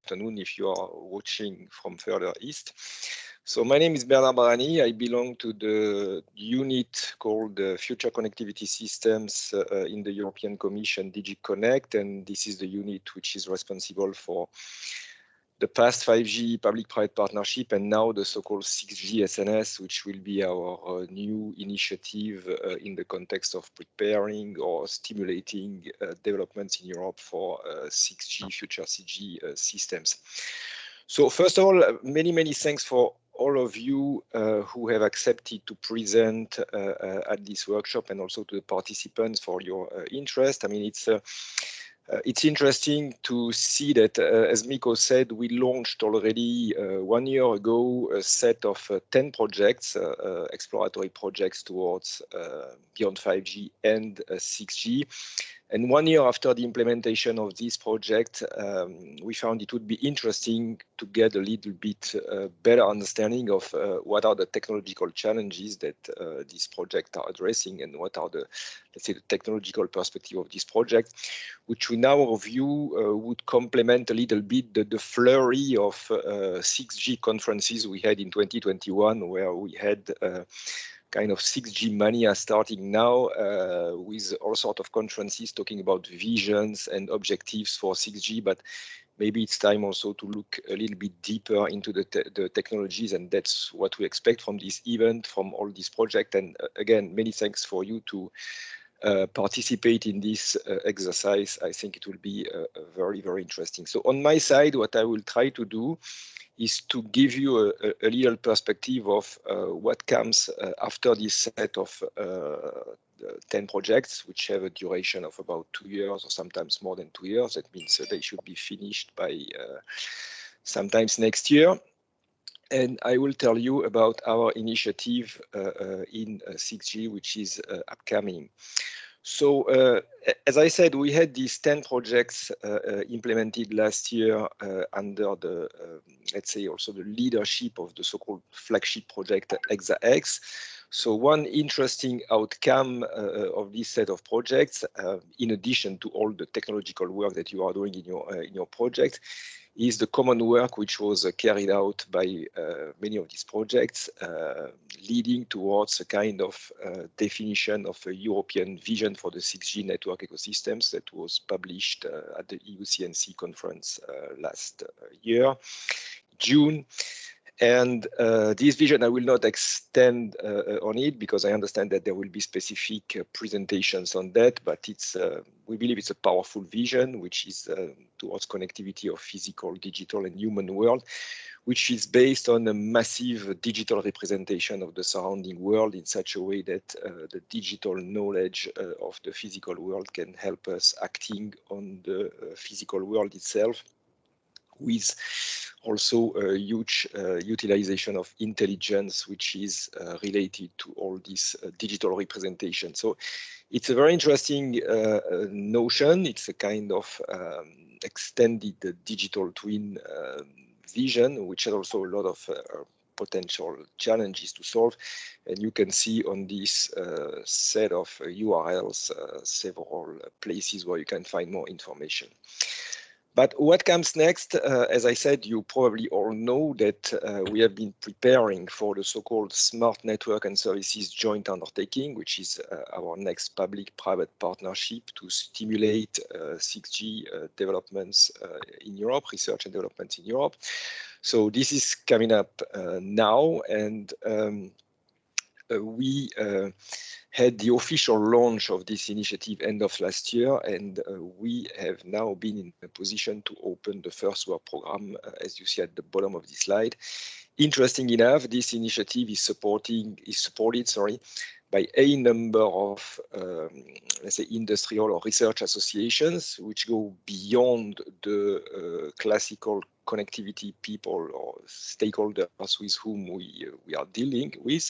afternoon if you are watching from further east. So my name is Bernard Barani. I belong to the unit called Future Connectivity Systems in the European Commission, DG Connect, and this is the unit which is responsible for the past 5G public-private partnership and now the so-called 6G SNS, which will be our new initiative in the context of preparing or stimulating developments in Europe for 6G, future 6G systems. So first of all, many thanks for all of you who have accepted to present at this workshop, and also to the participants for your interest. I mean, it's interesting to see that, as Mikko said, we launched already 1 year ago a set of 10 projects, exploratory projects towards beyond 5G and 6G. And 1 year after the implementation of this project, we found it would be interesting to get a little bit better understanding of what are the technological challenges that these projects are addressing, and what are the, let's say, the technological perspective of this project, which we now view would complement a little bit the flurry of 6G conferences we had in 2021, where we had kind of 6G mania starting now with all sorts of conferences talking about visions and objectives for 6G, but maybe it's time also to look a little bit deeper into the technologies, and that's what we expect from this event, from all these projects. And again, many thanks for you to participate in this exercise. I think it will be very interesting. So on my side, what I will try to do is to give you a little perspective of what comes after this set of 10 projects, which have a duration of about 2 years or sometimes more than 2 years. That means they should be finished by sometimes next year. And I will tell you about our initiative in 6G, which is upcoming. So, as I said, we had these 10 projects implemented last year under the, let's say, also the leadership of the so-called flagship project Hexa-X. So one interesting outcome of this set of projects, in addition to all the technological work that you are doing in your project, is the common work which was carried out by many of these projects, leading towards a kind of definition of a European vision for the 6G network ecosystems that was published at the EU-CNC conference last year, June. And this vision, I will not extend on it, because I understand that there will be specific presentations on that, but it's we believe it's a powerful vision, which is towards connectivity of physical, digital, and human world, which is based on a massive digital representation of the surrounding world in such a way that the digital knowledge of the physical world can help us acting on the physical world itself, with also a huge utilization of intelligence, which is related to all this digital representation. So it's a very interesting notion. It's a kind of extended digital twin vision, which has also a lot of potential challenges to solve. And you can see on this set of URLs several places where you can find more information. But what comes next? As I said, you probably all know that we have been preparing for the so-called Smart Network and Services Joint Undertaking, which is our next public-private partnership to stimulate 6G developments in Europe, research and development in Europe. So this is coming up now, and we had the official launch of this initiative end of last year, and we have now been in a position to open the first work program, as you see at the bottom of this slide. Interesting enough, this initiative is supported by a number of, let's say, industrial or research associations, which go beyond the classical connectivity people or stakeholders with whom we are dealing with.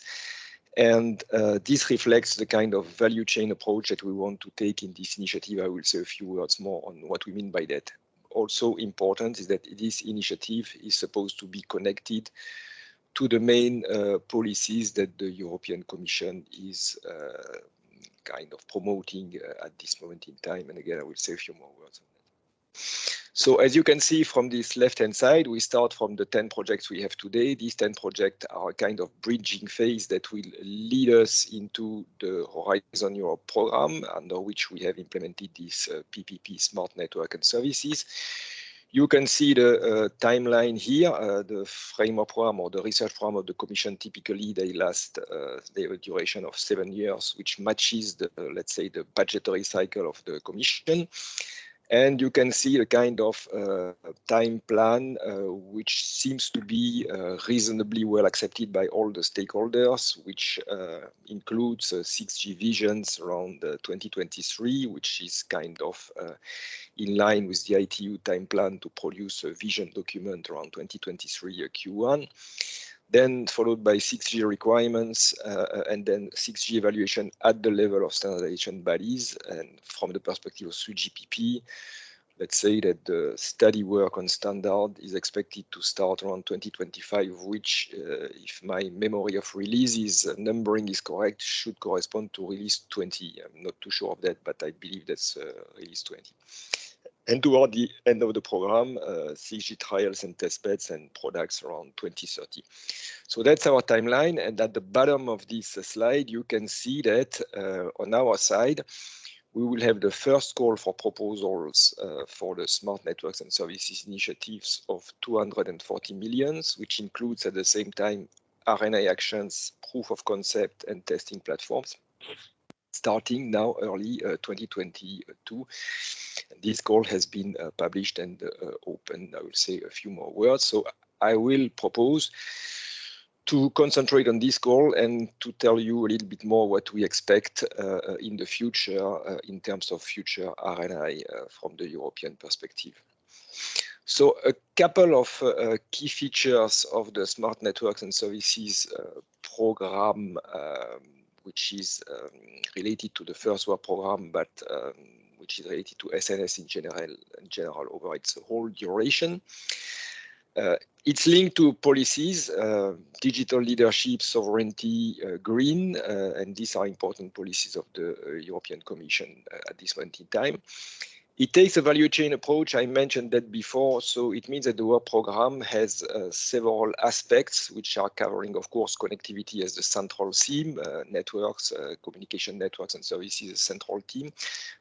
And this reflects the kind of value chain approach that we want to take in this initiative. I will say a few words more on what we mean by that. Also important is that this initiative is supposed to be connected to the main policies that the European Commission is kind of promoting at this moment in time. And again, I will say a few more words on that. So as you can see from this left-hand side, we start from the 10 projects we have today. These 10 projects are a kind of bridging phase that will lead us into the Horizon Europe program, under which we have implemented this PPP Smart Network and Services. You can see the timeline here. The framework program or the research program of the Commission, typically they last, they have a duration of 7 years, which matches the, let's say, the budgetary cycle of the Commission. And you can see the kind of time plan, which seems to be reasonably well accepted by all the stakeholders, which includes 6G visions around 2023, which is kind of in line with the ITU time plan to produce a vision document around 2023 Q1. Then followed by 6G requirements and then 6G evaluation at the level of standardization bodies. And from the perspective of 3GPP, let's say that the study work on standard is expected to start around 2025, which, if my memory of releases numbering is correct, should correspond to release 20. I'm not too sure of that, but I believe that's release 20. And toward the end of the program, 6G trials and testbeds and products around 2030. So that's our timeline. And at the bottom of this slide, you can see that on our side, we will have the first call for proposals for the Smart Networks and Services initiatives of 240 million, which includes at the same time RNA actions, proof of concept and testing platforms, starting now early 2022. This call has been published and opened. I will say a few more words. So I will propose to concentrate on this call and to tell you a little bit more what we expect in the future in terms of future RNI from the European perspective. So a couple of key features of the Smart Networks and Services program, which is related to the first work program, but which is related to SNS in general over its whole duration. It's linked to policies, digital leadership, sovereignty, green, and these are important policies of the European Commission at this point in time. It takes a value chain approach. I mentioned that before, so it means that the work program has several aspects which are covering, of course, connectivity as the central theme, networks, communication networks and services as central theme,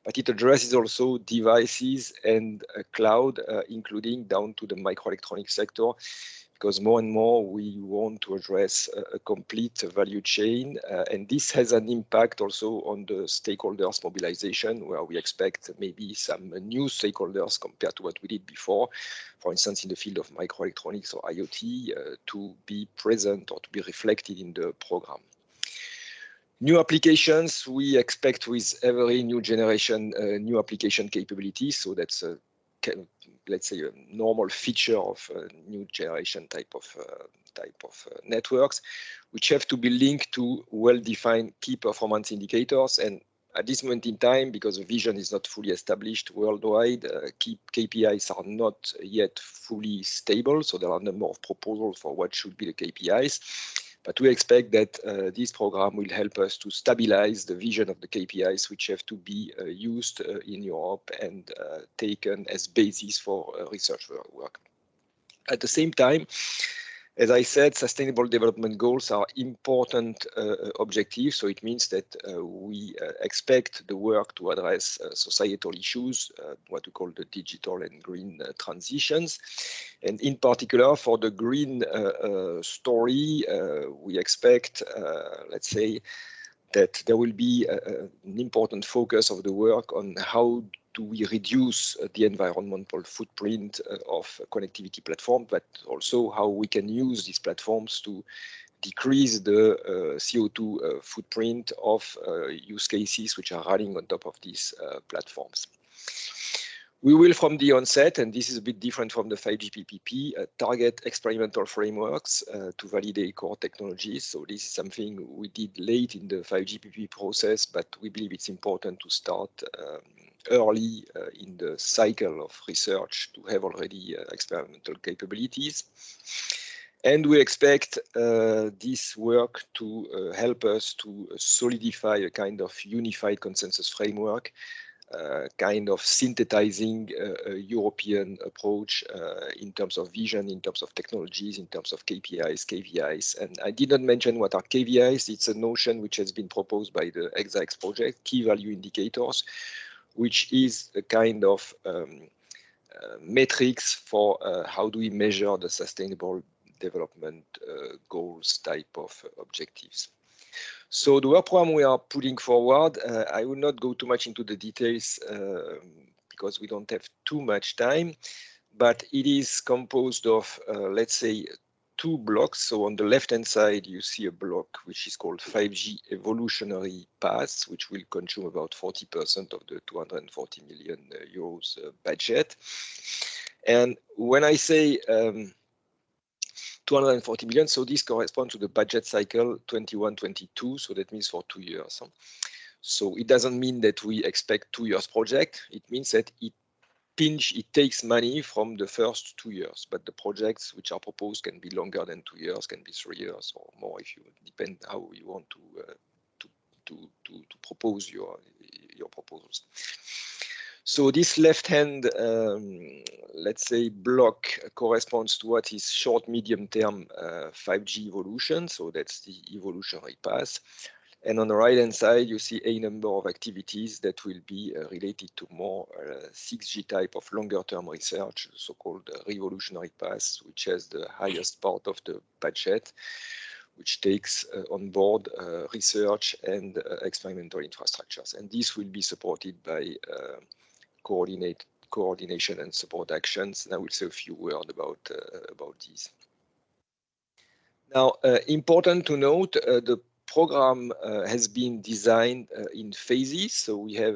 but it addresses also devices and cloud, including down to the microelectronics sector, because more and more we want to address a complete value chain. And this has an impact also on the stakeholders mobilization, where we expect maybe some new stakeholders compared to what we did before, for instance, in the field of microelectronics or IoT, to be present or to be reflected in the program. New applications, we expect with every new generation, new application capabilities. So that's a let's say a normal feature of a new generation type of networks, which have to be linked to well-defined key performance indicators. And at this moment in time, because the vision is not fully established worldwide, key KPIs are not yet fully stable. So there are a number of proposals for what should be the KPIs. But we expect that this program will help us to stabilize the vision of the KPIs, which have to be used in Europe and taken as basis for research work. At the same time, as I said, sustainable development goals are important objectives. So it means that we expect the work to address societal issues, what we call the digital and green transitions. And in particular, for the green story, we expect, let's say, that there will be an important focus of the work on how do we reduce the environmental footprint of connectivity platforms, but also how we can use these platforms to decrease the CO2 footprint of use cases which are running on top of these platforms. We will, from the onset, and this is a bit different from the 5G PPP, target experimental frameworks to validate core technologies. So this is something we did late in the 5G PPP process, but we believe it's important to start early in the cycle of research to have already experimental capabilities. And we expect this work to help us to solidify a kind of unified consensus framework kind of synthesizing a European approach in terms of vision, in terms of technologies, in terms of KPIs, KVIs. And I did not mention what are KVIs. It's a notion which has been proposed by the Hexax project, key value indicators, which is a kind of metrics for how do we measure the sustainable development goals type of objectives. So the work program we are putting forward, I will not go too much into the details because we don't have too much time, but it is composed of, let's say, 2 blocks. So on the left-hand side, you see a block which is called 5G evolutionary paths, which will consume about 40% of the 240 million euros budget. And when I say 240 million, so this corresponds to the budget cycle 21-22, so that means for 2 years. So it doesn't mean that we expect 2 years project. It means that it takes money from the first 2 years, but the projects which are proposed can be longer than 2 years, can be 3 years or more, if you depend how you want to propose your proposals. So this left-hand, let's say, block corresponds to what is short, medium-term 5G evolution. So that's the evolutionary path. And on the right-hand side, you see a number of activities that will be related to more 6G type of longer-term research, so-called revolutionary path, which has the highest part of the budget, which takes on board research and experimental infrastructures. And this will be supported by coordination and support actions. And I will say a few words about these. Now, important to note, the program has been designed in phases. So we have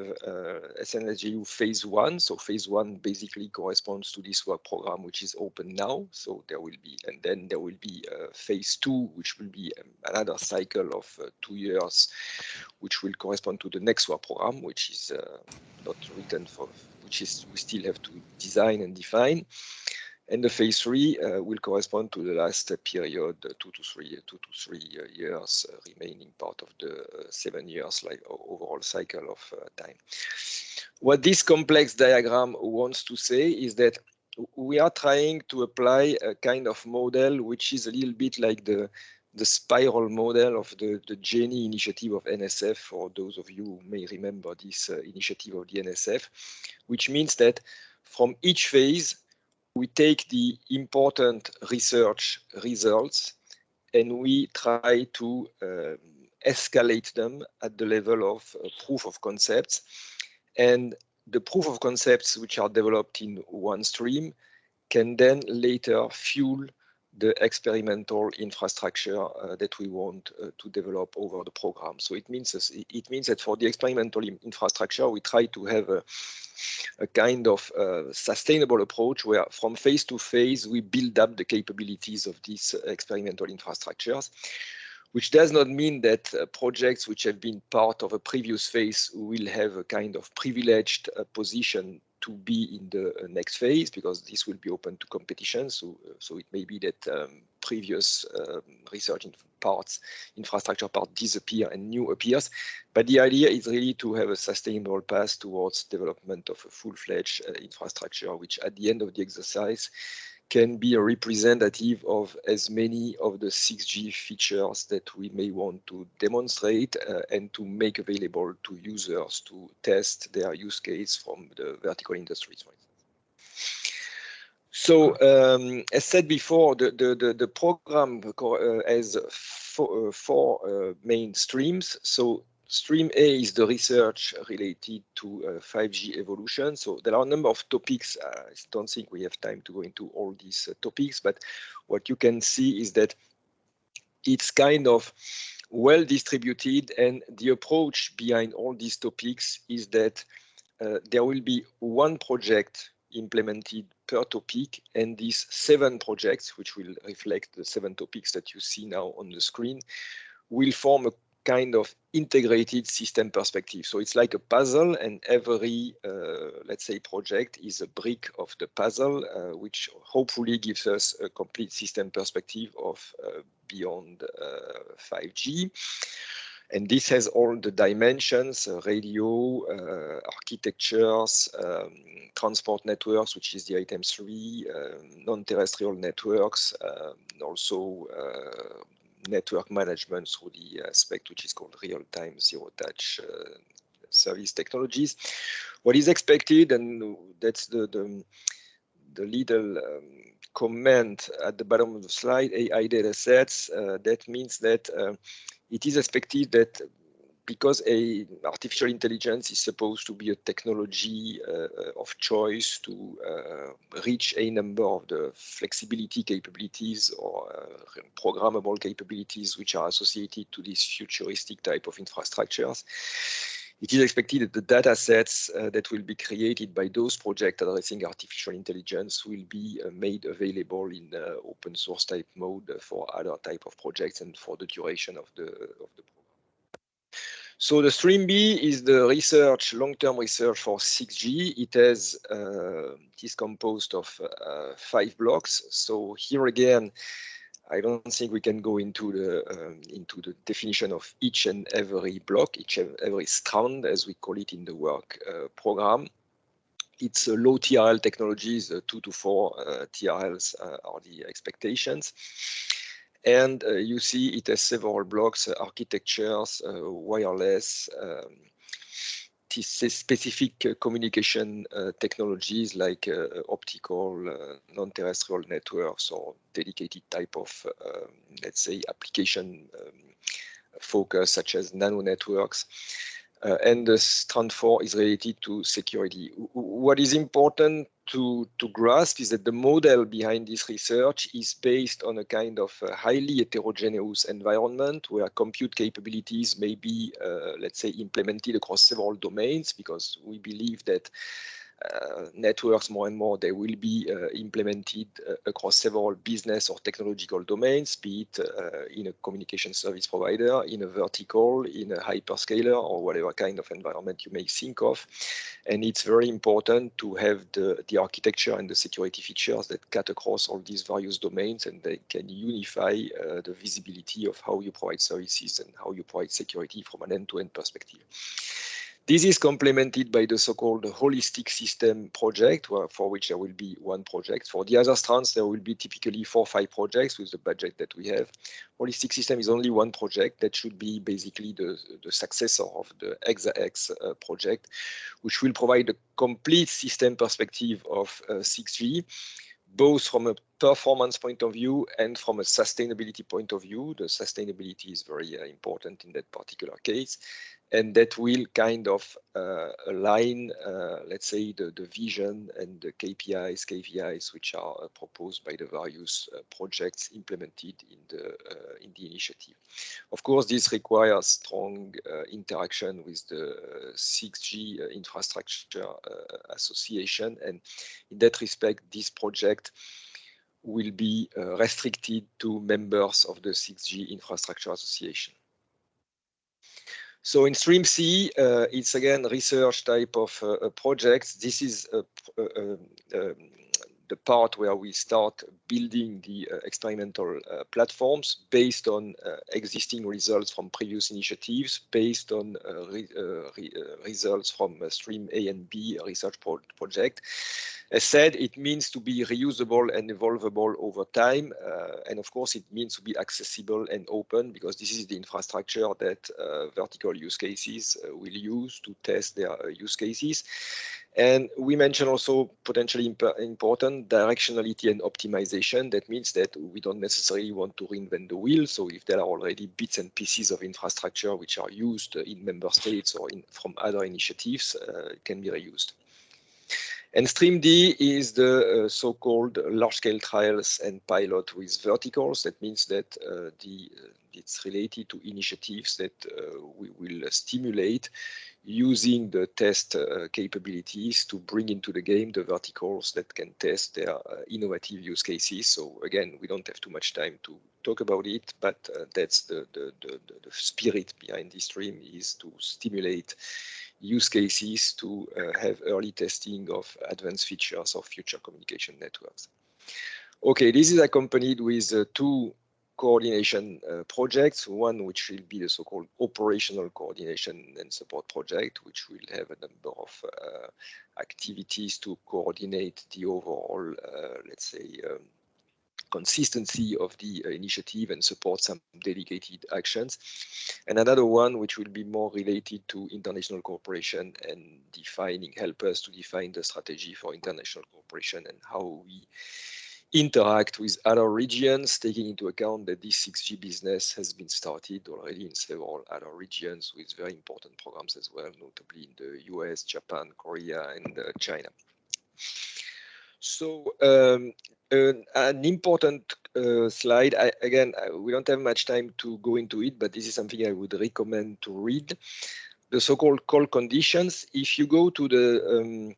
SNSJU phase 1. So phase 1 basically corresponds to this work program, which is open now. So there will be, and then there will be phase 2, which will be another cycle of 2 years, which will correspond to the next work program, which is not written for, which is we still have to design and define. And the phase 3 will correspond to the last period, 2 to 3 years, remaining part of the 7 years like overall cycle of time. What this complex diagram wants to say is that we are trying to apply a kind of model which is a little bit like the spiral model of the GENI initiative of NSF, for those of you who may remember this initiative of the NSF, which means that from each phase, we take the important research results and we try to escalate them at the level of proof of concepts. And the proof of concepts which are developed in one stream can then later fuel the experimental infrastructure that we want to develop over the program. So it means that for the experimental infrastructure, we try to have a kind of sustainable approach where from phase to phase, we build up the capabilities of these experimental infrastructures, which does not mean that projects which have been part of a previous phase will have a kind of privileged position to be in the next phase, because this will be open to competition. So it may be that previous research in parts, infrastructure part disappear and new appears. But the idea is really to have a sustainable path towards development of a full-fledged infrastructure, which at the end of the exercise can be a representative of as many of the 6G features that we may want to demonstrate and to make available to users to test their use case from the vertical industries, for instance. So, as said before, the program has four main streams. So stream A is the research related to 5G evolution. So there are a number of topics. I don't think we have time to go into all these topics, but what you can see is that it's kind of well distributed, and the approach behind all these topics is that there will be one project implemented per topic, and these 7 projects, which will reflect the 7 topics that you see now on the screen, will form a kind of integrated system perspective. So it's like a puzzle, and every, let's say, project is a brick of the puzzle, which hopefully gives us a complete system perspective of beyond 5G. And this has all the dimensions, radio, architectures, transport networks, which is the item 3, non-terrestrial networks, also network management through the aspect which is called real-time zero-touch service technologies. What is expected, and that's the little comment at the bottom of the slide, AI datasets, that means that it is expected that because artificial intelligence is supposed to be a technology of choice to reach a number of the flexibility capabilities or programmable capabilities which are associated to these futuristic type of infrastructures, it is expected that the data sets that will be created by those projects addressing artificial intelligence will be made available in open source type mode for other type of projects and for the duration of the program. So the stream B is the research, long-term research for 6G. It is composed of 5 blocks. So here again, I don't think we can go into the definition of each and every block, each and every strand, as we call it in the work program. It's low TRL technologies, 2 to 4 TRLs are the expectations. And you see it has several blocks, architectures, wireless, specific communication technologies like optical, non-terrestrial networks, or dedicated type of, let's say, application focus, such as nano networks. And the strand 4 is related to security. What is important to grasp is that the model behind this research is based on a kind of highly heterogeneous environment where compute capabilities may be, let's say, implemented across several domains, because we believe that networks more and more, they will be implemented across several business or technological domains, be it in a communication service provider, in a vertical, in a hyperscaler, or whatever kind of environment you may think of. And it's very important to have the architecture and the security features that cut across all these various domains, and they can unify the visibility of how you provide services and how you provide security from an end-to-end perspective. This is complemented by the so-called holistic system project, for which there will be 1 project. For the other strands, there will be typically 4 or 5 projects with the budget that we have. Holistic system is only 1 project that should be basically the successor of the Hexa-X project, which will provide a complete system perspective of 6G, both from a performance point of view and from a sustainability point of view. The sustainability is very important in that particular case. And that will kind of align, let's say, the vision and the KPIs, which are proposed by the various projects implemented in the initiative. Of course, this requires strong interaction with the 6G Infrastructure Association, and in that respect, this project will be restricted to members of the 6G Infrastructure Association. So in stream C, it's again research type of projects. This is the part where we start building the experimental platforms based on existing results from previous initiatives, based on results from stream A and B research project. As said, it means to be reusable and evolvable over time. And of course, it means to be accessible and open, because this is the infrastructure that vertical use cases will use to test their use cases. And we mentioned also potentially important directionality and optimization. That means that we don't necessarily want to reinvent the wheel. So if there are already bits and pieces of infrastructure which are used in member states or from other initiatives, it can be reused. And stream D is the so-called large-scale trials and pilot with verticals. That means that it's related to initiatives that we will stimulate using the test capabilities to bring into the game the verticals that can test their innovative use cases. So again, we don't have too much time to talk about it, but that's the spirit behind this stream, is to stimulate use cases to have early testing of advanced features of future communication networks. Okay, this is accompanied with 2 coordination projects, one which will be the so-called operational coordination and support project, which will have a number of activities to coordinate the overall, let's say, consistency of the initiative and support some dedicated actions. And another one which will be more related to international cooperation and help us to define the strategy for international cooperation and how we interact with other regions, taking into account that this 6G business has been started already in several other regions with very important programs as well, notably in the US, Japan, Korea, and China. So an important slide, we don't have much time to go into it, but this is something I would recommend to read. The so-called call conditions. If you go to the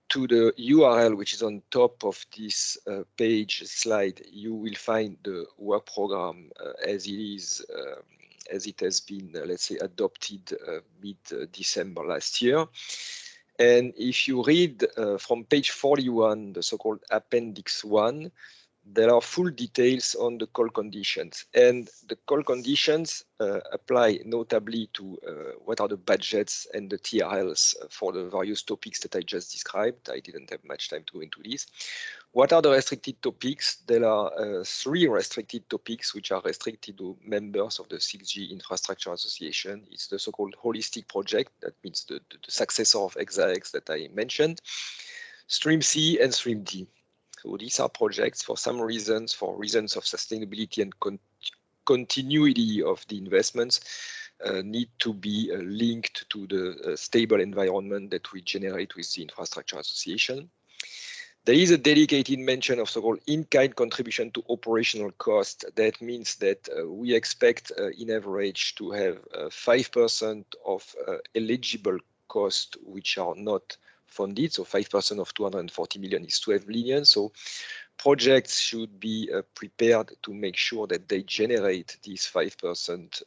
URL, which is on top of this page slide, you will find the work program as it is, as it has been, let's say, adopted mid-December last year. And if you read from page 41, the so-called Appendix 1, there are full details on the call conditions. And the call conditions apply notably to what are the budgets and the TRLs for the various topics that I just described. I didn't have much time to go into this. What are the restricted topics? There are 3 restricted topics which are restricted to members of the 6G Infrastructure Association. It's the so-called holistic project. That means the successor of Hexa-X that I mentioned, Stream C and Stream D. So these are projects for some reasons, for reasons of sustainability and continuity of the investments, need to be linked to the stable environment that we generate with the Infrastructure Association. There is a dedicated mention of so-called in-kind contribution to operational cost. That means that we expect in average to have 5% of eligible costs which are not funded. So 5% of 240 million is 12 million. So projects should be prepared to make sure that they generate this 5%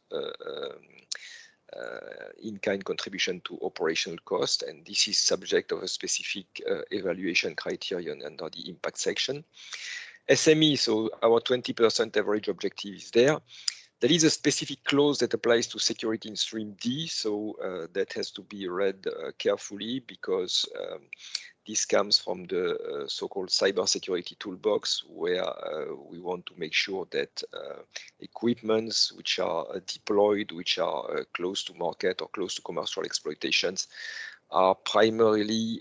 in-kind contribution to operational cost, and this is subject of a specific evaluation criterion under the impact section. SME, so our 20% average objective is there. There is a specific clause that applies to security in Stream D, so that has to be read carefully because this comes from the so-called cybersecurity toolbox, where we want to make sure that equipments which are deployed, which are close to market or close to commercial exploitations, are primarily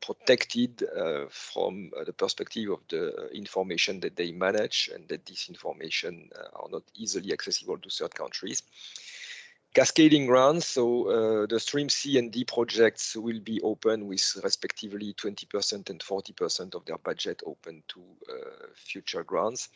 protected from the perspective of the information that they manage, and that this information are not easily accessible to third countries. Cascading grants, so the Stream C and D projects will be open with respectively 20% and 40% of their budget open to future grants.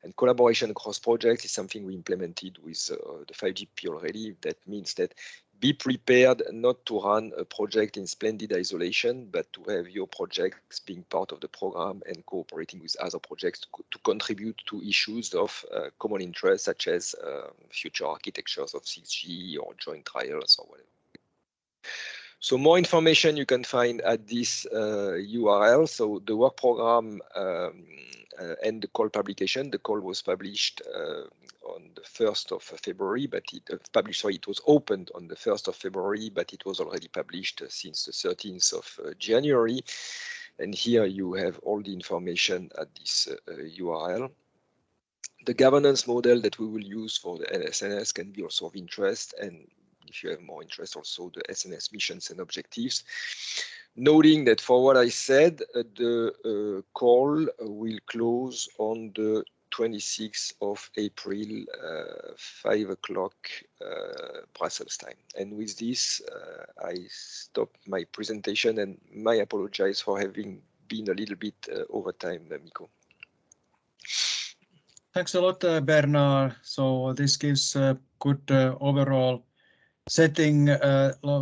And collaboration across projects is something we implemented with the 5GP already. That means that be prepared not to run a project in splendid isolation, but to have your projects being part of the program and cooperating with other projects to contribute to issues of common interest, such as future architectures of 6G or joint trials or whatever. So more information you can find at this URL. So the work program and the call publication. The call was published on the 1st of February, but it was opened on the 1st of February, but it was already published since the 13th of January. And here you have all the information at this URL. The governance model that we will use for the SNS can be also of interest, and if you have more interest, also the SNS missions and objectives. Noting that for what I said, the call will close on the 26th of April, 5 o'clock Brussels time. And with this, I stop my presentation, and I apologize for having been a little bit over time, Mikko. Thanks a lot, Bernard. So this gives a good overall setting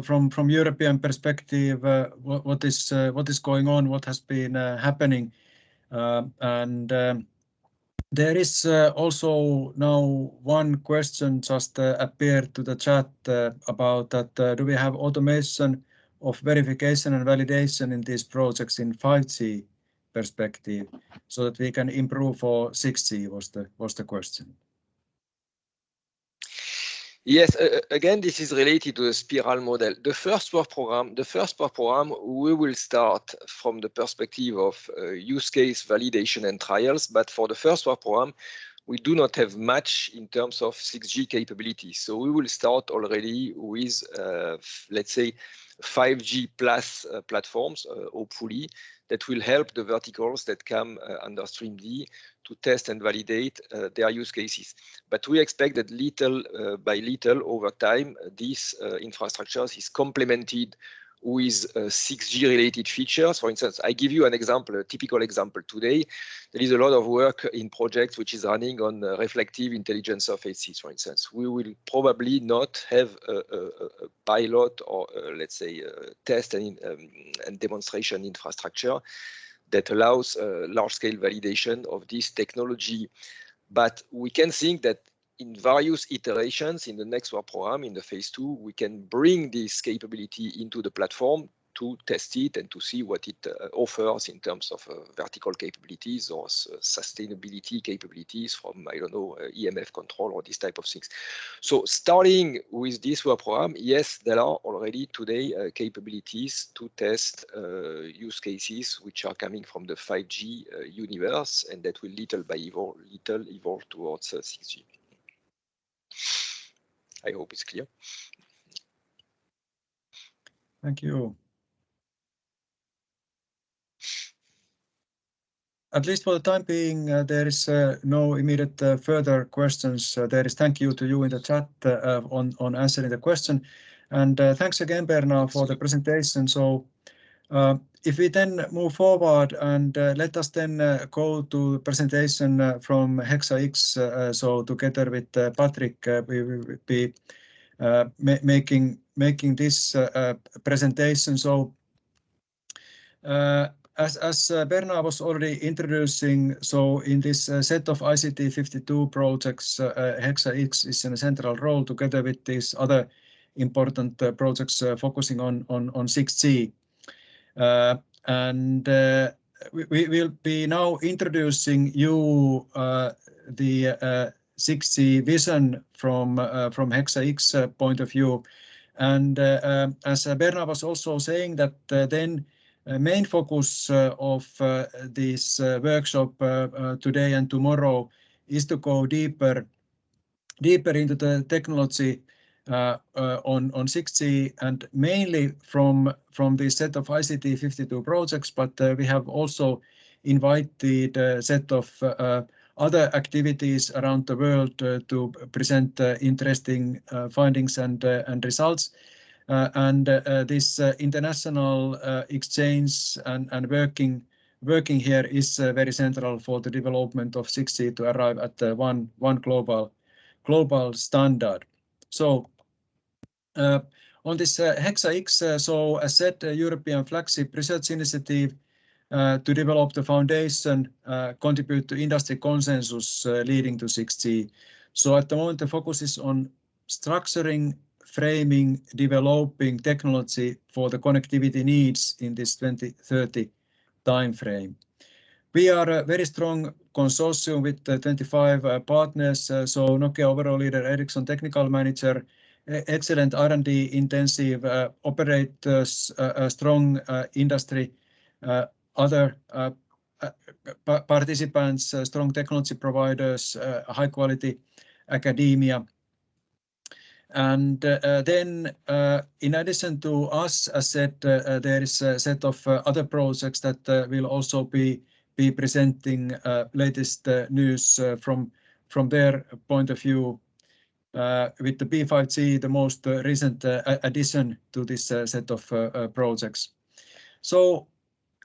from European perspective, what is going on, what has been happening, and there is also now one question just appeared to the chat about that. Do we have automation of verification and validation in these projects in 5G perspective, so that we can improve for 6G was the question. Yes, again, this is related to the spiral model. The first work program, we will start from the perspective of use case validation and trials. But for the first work program, we do not have much in terms of 6G capabilities. So we will start already with, let's say, 5G plus platforms, hopefully, that will help the verticals that come under Stream D to test and validate their use cases. But we expect that little by little over time, this infrastructure is complemented with 6G related features. For instance, I give you an example, a typical example today. There is a lot of work in projects which is running on reflective intelligence surfaces, for instance. We will probably not have a pilot or let's say test and demonstration infrastructure that allows large-scale validation of this technology. But we can think that in various iterations in the next work program, in the phase 2, we can bring this capability into the platform to test it and to see what it offers in terms of vertical capabilities or sustainability capabilities from, I don't know, EMF control or this type of things. So starting with this work program, yes, there are already today capabilities to test use cases which are coming from the 5G universe, and that will little by little evolve towards 6G. I hope it's clear. Thank you. At least for the time being, there is no immediate further questions. There is thank you to you in the chat on answering the question. And thanks again, Bernard, for the presentation. So if we then move forward and let us then go to the presentation from Hexa-X. So together with Patrik, we will be making this presentation. So as Bernard was already introducing, so in this set of ICT 52 projects, Hexa-X is in a central role together with these other important projects focusing on 6G. And we will be now introducing you the 6G vision from Hexa-X point of view. And as Bernard was also saying that then main focus of this workshop today and tomorrow is to go deeper into the technology on 6G, and mainly from the set of ICT 52 projects, but we have also invited a set of other activities around the world to present interesting findings and results. And this international exchange and working here is very central for the development of 6G to arrive at one global standard. So on this Hexa-X, so as said, European Flagship Research Initiative to develop the foundation, contribute to industry consensus leading to 6G. So at the moment, the focus is on structuring, framing, developing technology for the connectivity needs in this 2030 timeframe. We are a very strong consortium with 25 partners, so Nokia overall leader, Ericsson technical manager, excellent R&D intensive operators, strong industry, other participants, strong technology providers, high quality academia. And then in addition to us, as said, there is a set of other projects that will also be presenting latest news from their point of view, with the B5G, the most recent addition to this set of projects. So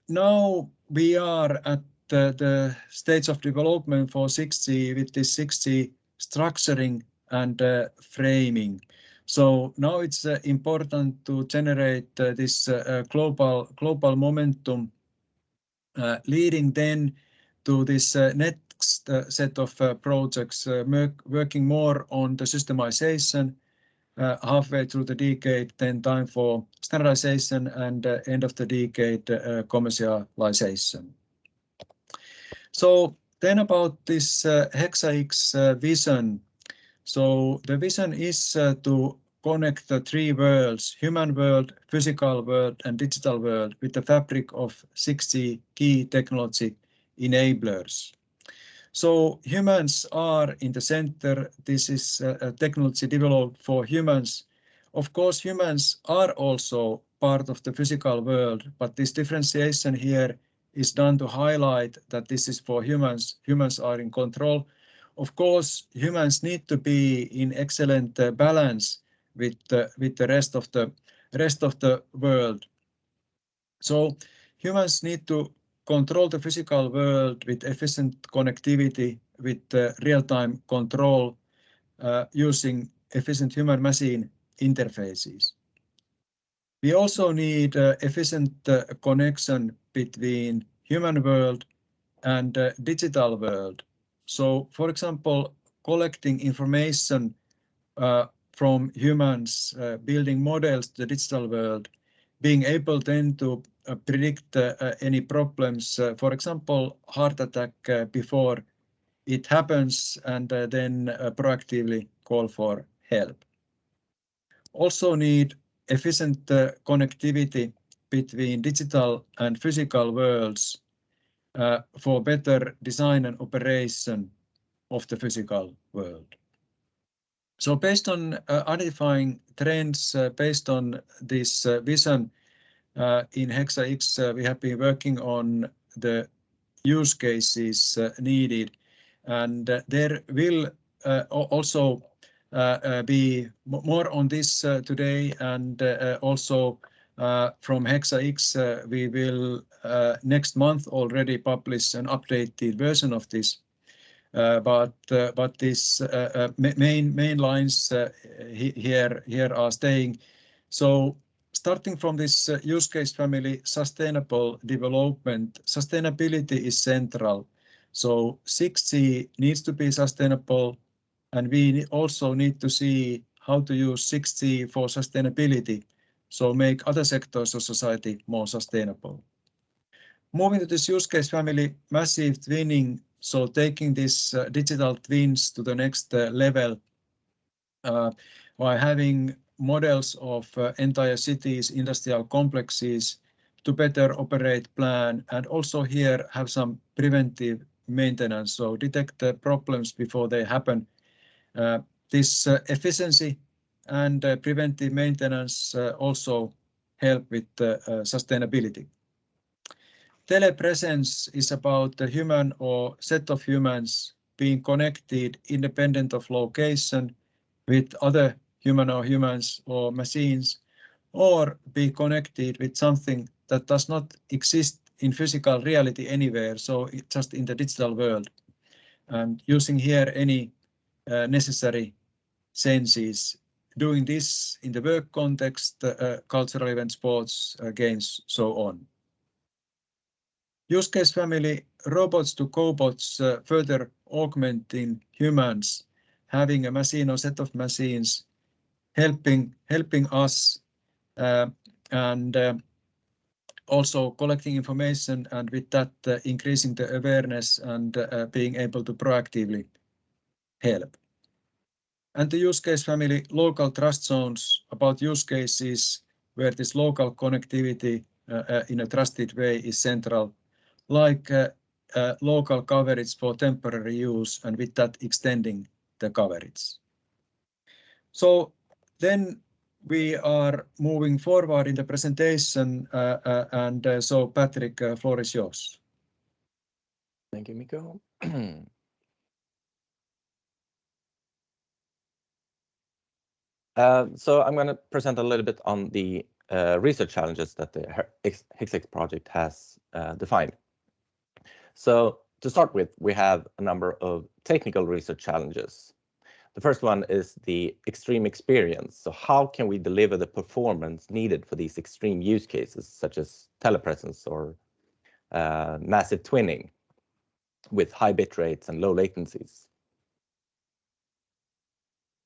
now we are at the stage of development for 6G with this 6G structuring and framing. So now it's important to generate this global momentum, leading then to this next set of projects, working more on the systemization, halfway through the decade, then time for standardization, and end of the decade commercialization. So then about this Hexa-X vision. So the vision is to connect the three worlds, human world, physical world, and digital world with the fabric of 6G key technology enablers. So humans are in the center. This is a technology developed for humans. Of course, humans are also part of the physical world, but this differentiation here is done to highlight that this is for humans. Humans are in control. Of course, humans need to be in excellent balance with the rest of the world. So humans need to control the physical world with efficient connectivity, with real-time control, using efficient human-machine interfaces. We also need efficient connection between human world and digital world. So, for example, collecting information from humans, building models to the digital world, being able then to predict any problems, for example, heart attack before it happens, and then proactively call for help. Also need efficient connectivity between digital and physical worlds for better design and operation of the physical world. So based on identifying trends, based on this vision in Hexa-X, we have been working on the use cases needed, and there will also be more on this today, and also from Hexa-X we will next month already publish an updated version of this. But these main lines here are staying. So starting from this use case family, sustainable development, sustainability is central. So 6G needs to be sustainable, and we also need to see how to use 6G for sustainability, so make other sectors of society more sustainable. Moving to this use case family, massive twinning, so taking these digital twins to the next level by having models of entire cities, industrial complexes to better operate, plan, and also here have some preventive maintenance, so detect the problems before they happen. This efficiency and preventive maintenance also help with sustainability. Telepresence is about the human or set of humans being connected independent of location with other human or humans or machines, or be connected with something that does not exist in physical reality anywhere, so it's just in the digital world. And using here any necessary senses, doing this in the work context, cultural events, sports, games, so on. Use case family, robots to cobots, further augmenting humans, having a machine or set of machines, helping us, and also collecting information, and with that increasing the awareness and being able to proactively help. And the use case family, local trust zones, about use cases where this local connectivity in a trusted way is central, like local coverage for temporary use, and with that extending the coverage. So then we are moving forward in the presentation, and so Patrik, floor is yours. Thank you, Mikko. So I'm going to present a little bit on the research challenges that the Hexax project has defined. So to start with, we have a number of technical research challenges. The first one is the extreme experience. So how can we deliver the performance needed for these extreme use cases, such as telepresence or massive twinning with high bit rates and low latencies?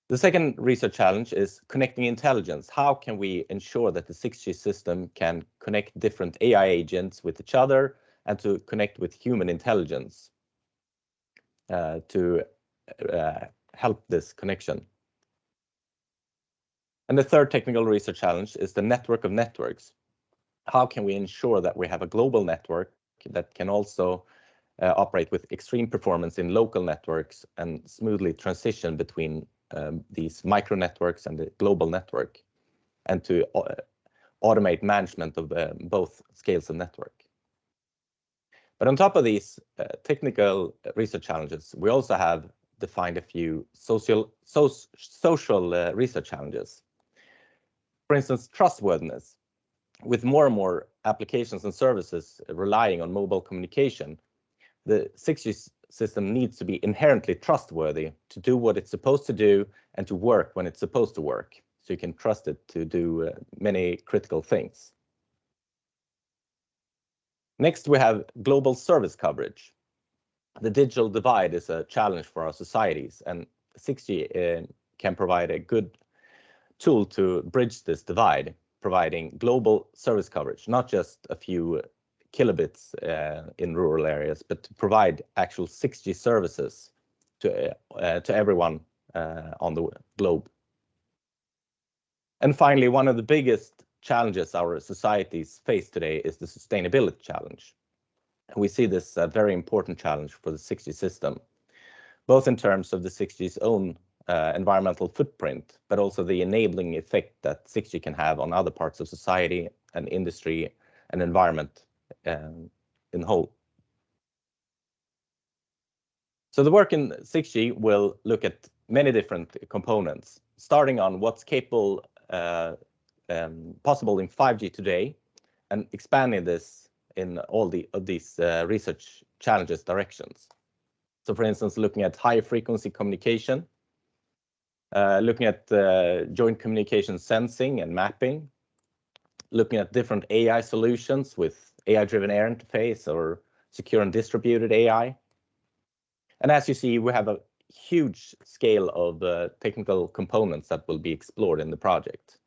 The second research challenge is connecting intelligence. How can we ensure that the 6G system can connect different AI agents with each other and to connect with human intelligence to help this connection. And the third technical research challenge is the network of networks. How can we ensure that we have a global network that can also operate with extreme performance in local networks and smoothly transition between these micro networks and the global network, and to automate management of both scales of network. But on top of these technical research challenges, we also have defined a few social research challenges. For instance, trustworthiness. With more and more applications and services relying on mobile communication, the 6G system needs to be inherently trustworthy to do what it's supposed to do and to work when it's supposed to work. So you can trust it to do many critical things. Next, we have global service coverage. The digital divide is a challenge for our societies, and 6G can provide a good tool to bridge this divide, providing global service coverage, not just a few kilobits in rural areas, but to provide actual 6G services to everyone on the globe. And finally, one of the biggest challenges our societies face today is the sustainability challenge. We see this a very important challenge for the 6G system, both in terms of the 6G's own environmental footprint, but also the enabling effect that 6G can have on other parts of society and industry and environment in whole. So the work in 6G will look at many different components, starting on what's capable possible in 5G today, and expanding this in all of these research challenges directions. So for instance, looking at high frequency communication, looking at joint communication sensing and mapping, looking at different AI solutions with AI-driven air interface or secure and distributed AI. And as you see, we have a huge scale of technical components that will be explored in the project.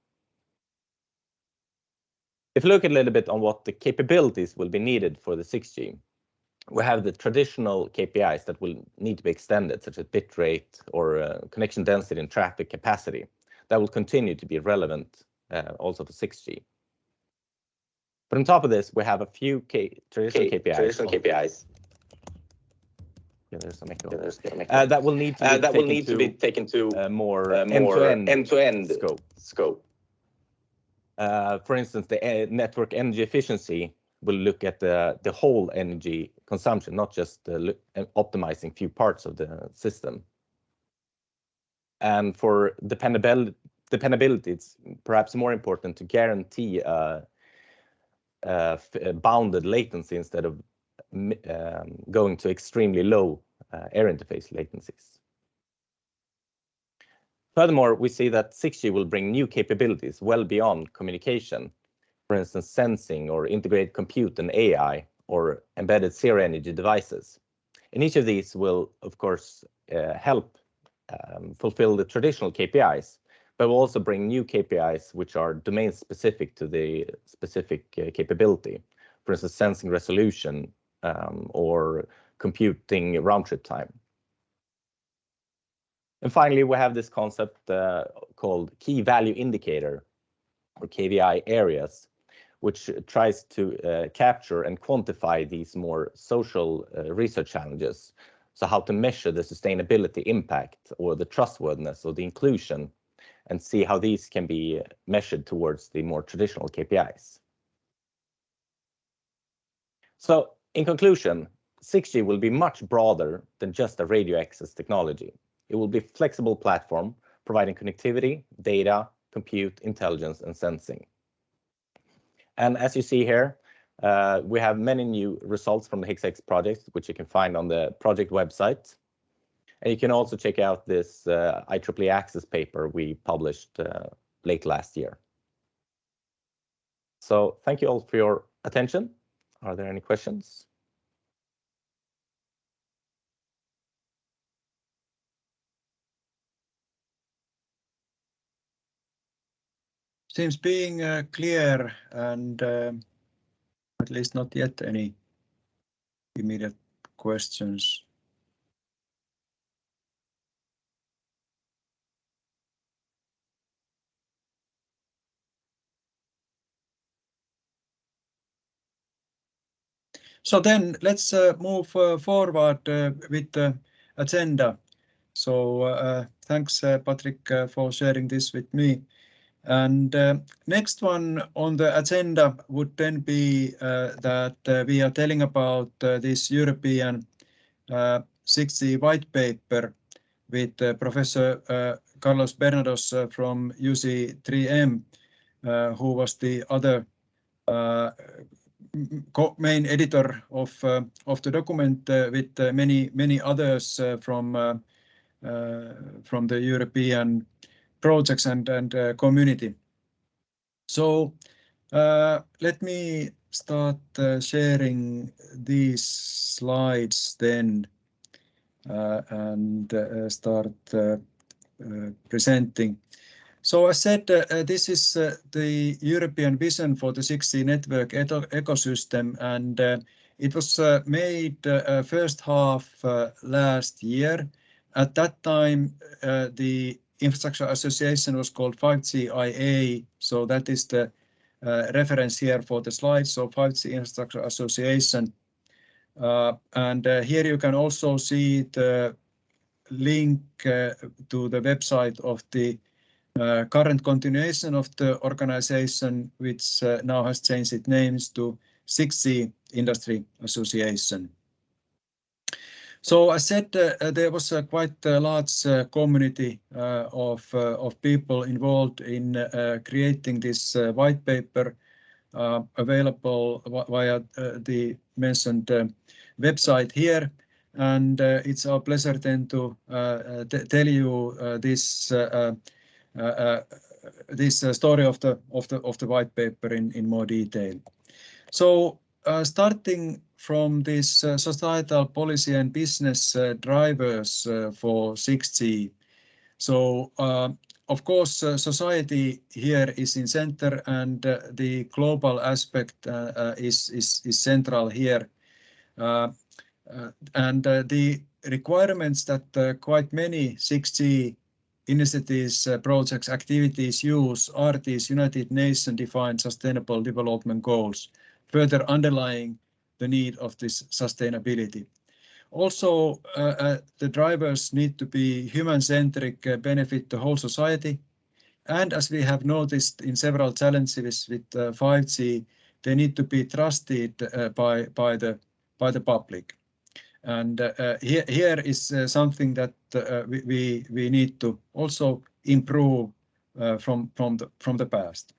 If you look a little bit on what the capabilities will be needed for the 6G, we have the traditional KPIs that will need to be extended, such as bit rate or connection density and traffic capacity, that will continue to be relevant also for 6G. But on top of this, we have a few traditional KPIs. Yeah, there's some echo. That will need to be taken to more end-to-end scope. For instance, the network energy efficiency will look at the whole energy consumption, not just optimizing few parts of the system. And for dependability, it's perhaps more important to guarantee bounded latency instead of going to extremely low air interface latencies. Furthermore, we see that 6G will bring new capabilities well beyond communication. For instance, sensing or integrated compute and AI or embedded zero energy devices. And each of these will, of course, help fulfill the traditional KPIs, but will also bring new KPIs which are domain specific to the specific capability. For instance, sensing resolution or computing round trip time. And finally, we have this concept called key value indicator or KVI areas, which tries to capture and quantify these more social research challenges. So how to measure the sustainability impact or the trustworthiness or the inclusion, and see how these can be measured towards the more traditional KPIs. So in conclusion, 6G will be much broader than just a radio access technology. It will be a flexible platform providing connectivity, data, compute, intelligence, and sensing. And as you see here, we have many new results from the Hexa-X project, which you can find on the project website. And you can also check out this IEEE Access paper we published late last year. So thank you all for your attention. Are there any questions? Seems being clear, and at least not yet any immediate questions. So then let's move forward with the agenda. So thanks, Patrik, for sharing this with me. And next one on the agenda would then be that we are telling about this European 6G white paper with Professor Carlos Bernardos from UC3M, who was the other main editor of the document with many others from the European projects and community. So let me start sharing these slides then and start presenting. So I said this is the European vision for the 6G network ecosystem, and it was made first half last year. At that time, the Infrastructure Association was called 5G-IA, so that is the reference here for the slide, so 5G Infrastructure Association. And here you can also see the link to the website of the current continuation of the organization, which now has changed its names to 6G Industry Association. So I said there was a quite large community of people involved in creating this white paper available via the mentioned website here. And it's our pleasure then to tell you this story of the white paper in more detail. So starting from this societal policy and business drivers for 6G. So of course society here is in center, and the global aspect is central here. And the requirements that quite many 6G initiatives, projects, activities use are these United Nations defined Sustainable Development Goals, further underlying the need of this sustainability. Also, the drivers need to be human-centric, benefit the whole society. And as we have noticed in several challenges with 5G, they need to be trusted by the public. And here is something that we need to also improve from the past.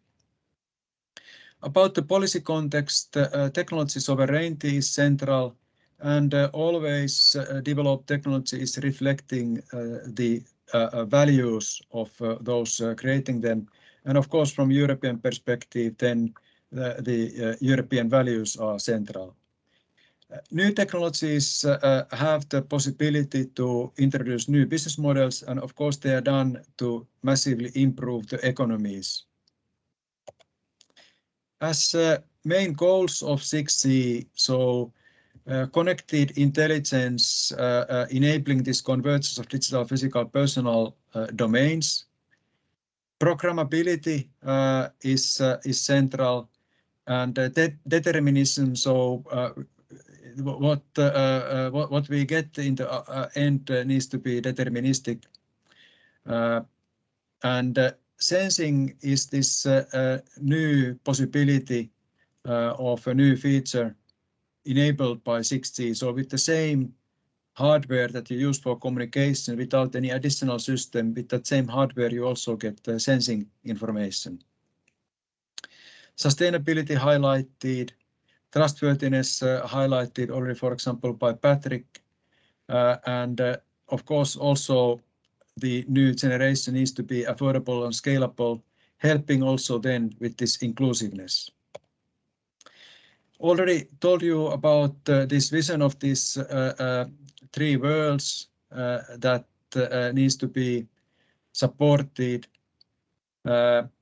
About the policy context, technology sovereignty is central, and always developed technology is reflecting the values of those creating them. And of course, from European perspective, then the European values are central. New technologies have the possibility to introduce new business models, and of course they are done to massively improve the economies. As main goals of 6G, so connected intelligence enabling this convergence of digital, physical, personal domains. Programmability is central, and determinism, so what we get in the end needs to be deterministic. And sensing is this new possibility of a new feature enabled by 6G. So with the same hardware that you use for communication without any additional system, with that same hardware you also get sensing information. Sustainability highlighted, trustworthiness highlighted already, for example, by Patrik. And of course, also the new generation needs to be affordable and scalable, helping also then with this inclusiveness. Already told you about this vision of these three worlds that needs to be supported. And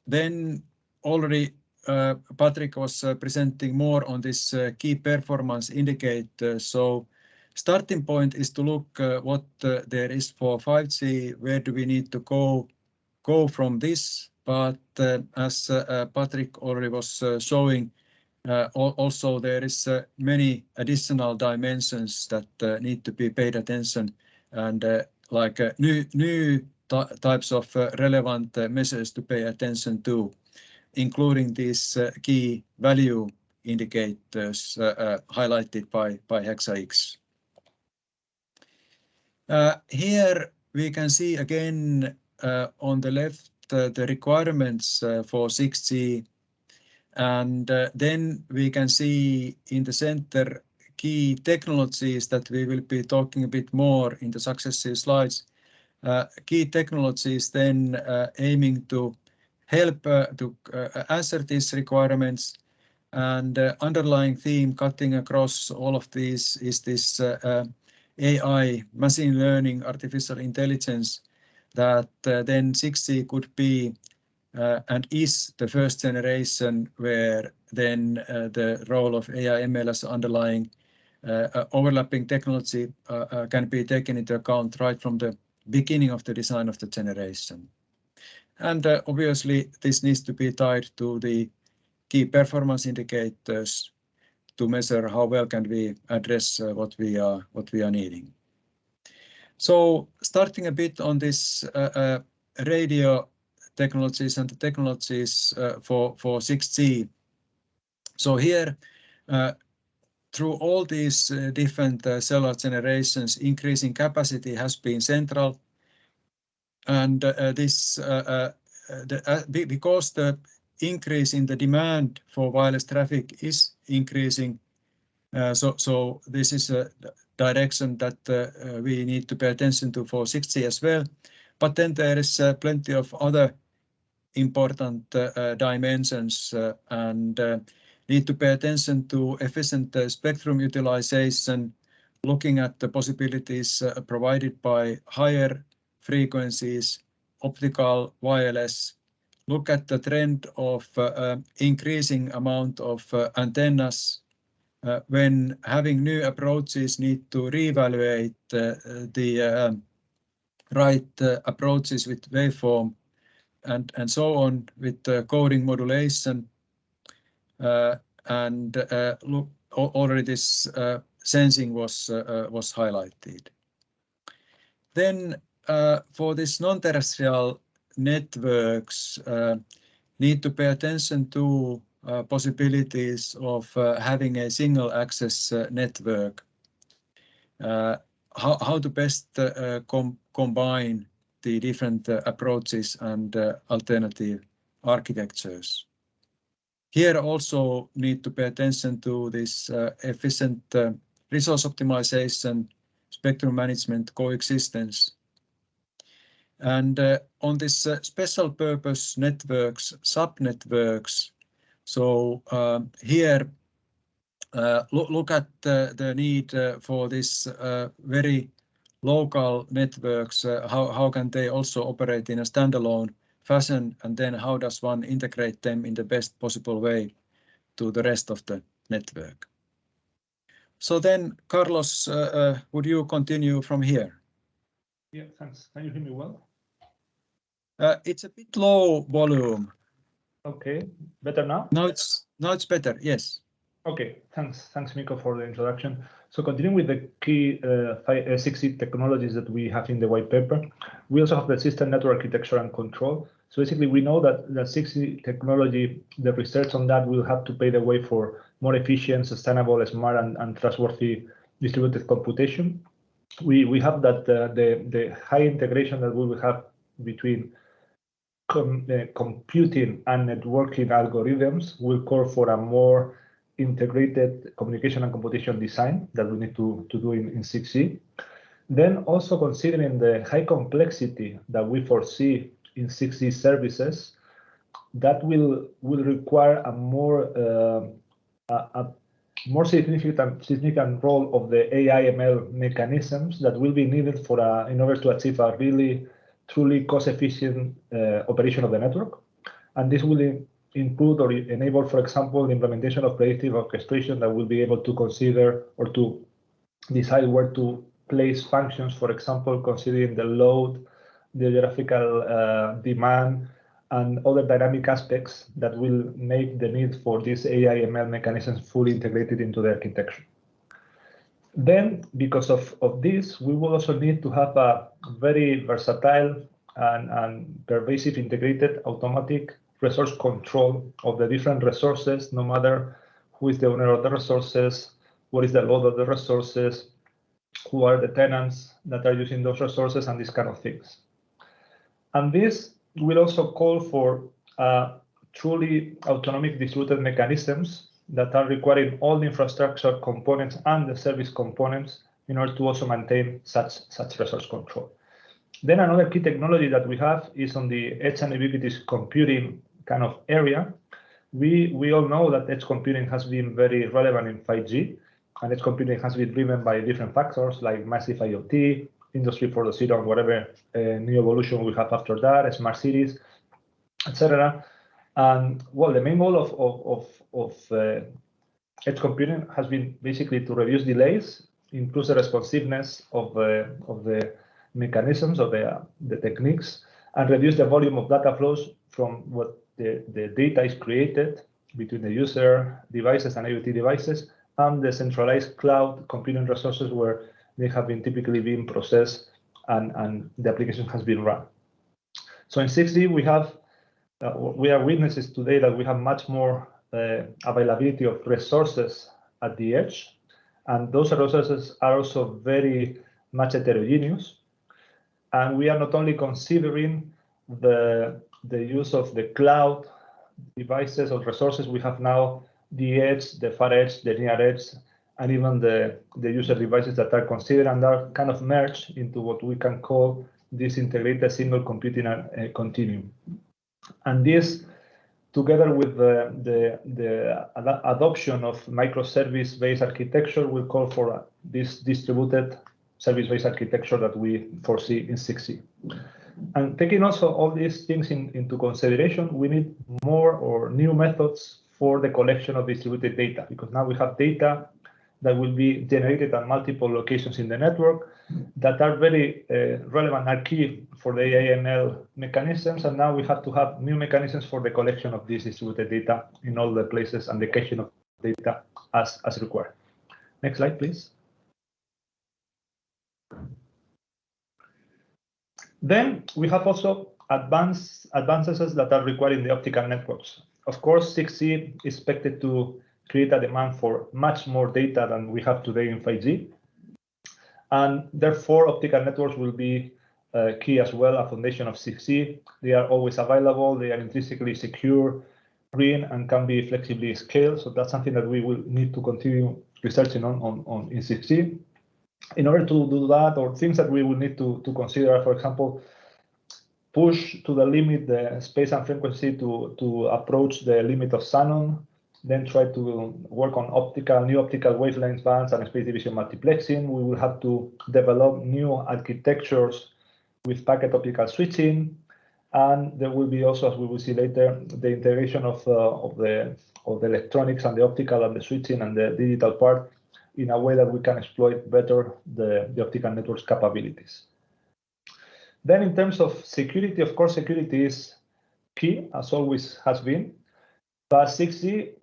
then already Patrik was presenting more on this key performance indicator. So starting point is to look what there is for 5G, where do we need to go from this. But as Patrik already was showing, Also, there is many additional dimensions that need to be paid attention, and like new types of relevant measures to pay attention to, including these key value indicators highlighted by Hexa-X. Here we can see again on the left the requirements for 6G, and then we can see in the center key technologies that we will be talking a bit more in the successive slides. Key technologies then aiming to help to answer these requirements, and underlying theme cutting across all of these is this AI, machine learning, artificial intelligence, that then 6G could be and is the first generation where then the role of AI ML as underlying overlapping technology can be taken into account right from the beginning of the design of the generation. And obviously this needs to be tied to the key performance indicators to measure how well can we address what we are needing. So starting a bit on this radio technologies and the technologies for 6G. So here, through all these different cellular generations, increasing capacity has been central, and this because the increase in the demand for wireless traffic is increasing. So this is a direction that we need to pay attention to for 6G as well. But then there is plenty of other important dimensions and need to pay attention to efficient spectrum utilization, looking at the possibilities provided by higher frequencies, optical, wireless. Look at the trend of increasing amount of antennas. When having new approaches, need to reevaluate the right approaches with waveform and so on with coding modulation. And look, already this sensing was highlighted. Then for this non-terrestrial networks, need to pay attention to possibilities of having a single access network. How to best combine the different approaches and alternative architectures. Here also need to pay attention to this efficient resource optimization, spectrum management, coexistence. And on this special purpose networks, subnetworks, so here look at the need for this very local networks, how can they also operate in a standalone fashion, and then how does one integrate them in the best possible way to the rest of the network. So then, Carlos, would you continue from here? Yeah, thanks. Can you hear me well? It's a bit low volume. Okay, better now? Now it's better, yes. Okay, thanks Mikko for the introduction. So continuing with the key 6G technologies that we have in the white paper, we also have the system network architecture and control. So basically we know that the 6G technology, the research on that will have to pave the way for more efficient, sustainable, smart and trustworthy distributed computation. We have that the high integration that we will have between computing and networking algorithms will call for a more integrated communication and computation design that we need to do in 6G. Then also considering the high complexity that we foresee in 6G services, that will require a more significant role of the AI ML mechanisms that will be needed for in order to achieve a really truly cost-efficient operation of the network. And this will include or enable, for example, the implementation of predictive orchestration that will be able to consider or to decide where to place functions, for example, considering the load, the geographical demand, and other dynamic aspects that will make the need for these AI/ML mechanisms fully integrated into the architecture. Then, because of this, we will also need to have a very versatile and pervasive integrated automatic resource control of the different resources, no matter who is the owner of the resources, what is the load of the resources, who are the tenants that are using those resources, and these kind of things. And this will also call for truly autonomic distributed mechanisms that are requiring all the infrastructure components and the service components in order to also maintain such resource control. Then another key technology that we have is on the edge and ubiquitous computing kind of area. We all know that edge computing has been very relevant in 5G, and edge computing has been driven by different factors like massive IoT, Industry 4.0, and whatever new evolution we have after that, smart cities, etc. And well, the main goal of edge computing has been basically to reduce delays, improve the responsiveness of the mechanisms of the techniques, and reduce the volume of data flows from what the data is created between the user devices and IoT devices and the centralized cloud computing resources where they have been typically being processed and the application has been run. So in 6G, we are witnesses today that we have much more availability of resources at the edge, and those resources are also very much heterogeneous. And we are not only considering the use of the cloud devices or resources, we have now the edge, the far edge, the near edge, and even the user devices that are considered and are kind of merged into what we can call this integrated single computing continuum. And this, together with the adoption of microservice-based architecture, will call for this distributed service-based architecture that we foresee in 6G. And taking also all these things into consideration, we need more or new methods for the collection of distributed data, because now we have data that will be generated at multiple locations in the network that are very relevant and key for the AI/ML mechanisms. And now we have to have new mechanisms for the collection of this distributed data in all the places and the caching of data as required. Next slide, please. Then we have also advances that are required in the optical networks. Of course, 6G is expected to create a demand for much more data than we have today in 5G. And therefore, optical networks will be key as well, a foundation of 6G. They are always available, they are intrinsically secure, green, and can be flexibly scaled. So that's something that we will need to continue researching on in 6G. In order to do that, or things that we will need to consider, for example, push to the limit the space and frequency to approach the limit of Shannon, then try to work on new optical wavelength bands and space division multiplexing. We will have to develop new architectures with packet optical switching, and there will be also, as we will see later, the integration of the electronics and the optical and the switching and the digital part in a way that we can exploit better the optical network's capabilities. Then in terms of security, of course, security is key, as always has been. But 6G,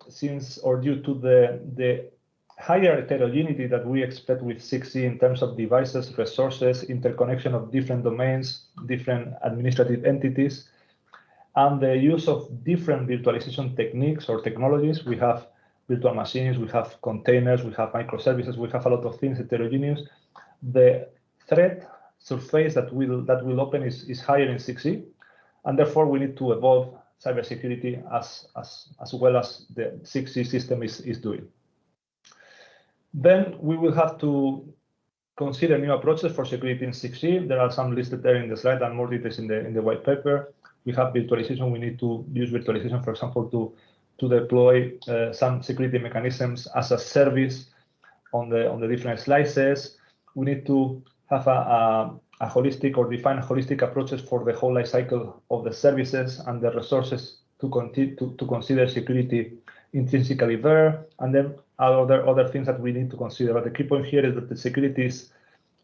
due to the higher heterogeneity that we expect with 6G in terms of devices, resources, interconnection of different domains, different administrative entities, and the use of different virtualization techniques or technologies, we have virtual machines, we have containers, we have microservices, we have a lot of things heterogeneous. The threat surface that will open is higher in 6G, and therefore we need to evolve cybersecurity as well as the 6G system is doing. Then we will have to consider new approaches for security in 6G. There are some listed there in the slide and more details in the white paper. We have virtualization. We need to use virtualization, for example, to deploy some security mechanisms as a service on the different slices. We need to have a holistic or define holistic approaches for the whole life cycle of the services and the resources to consider security intrinsically there, and then other things that we need to consider. But the key point here is that the security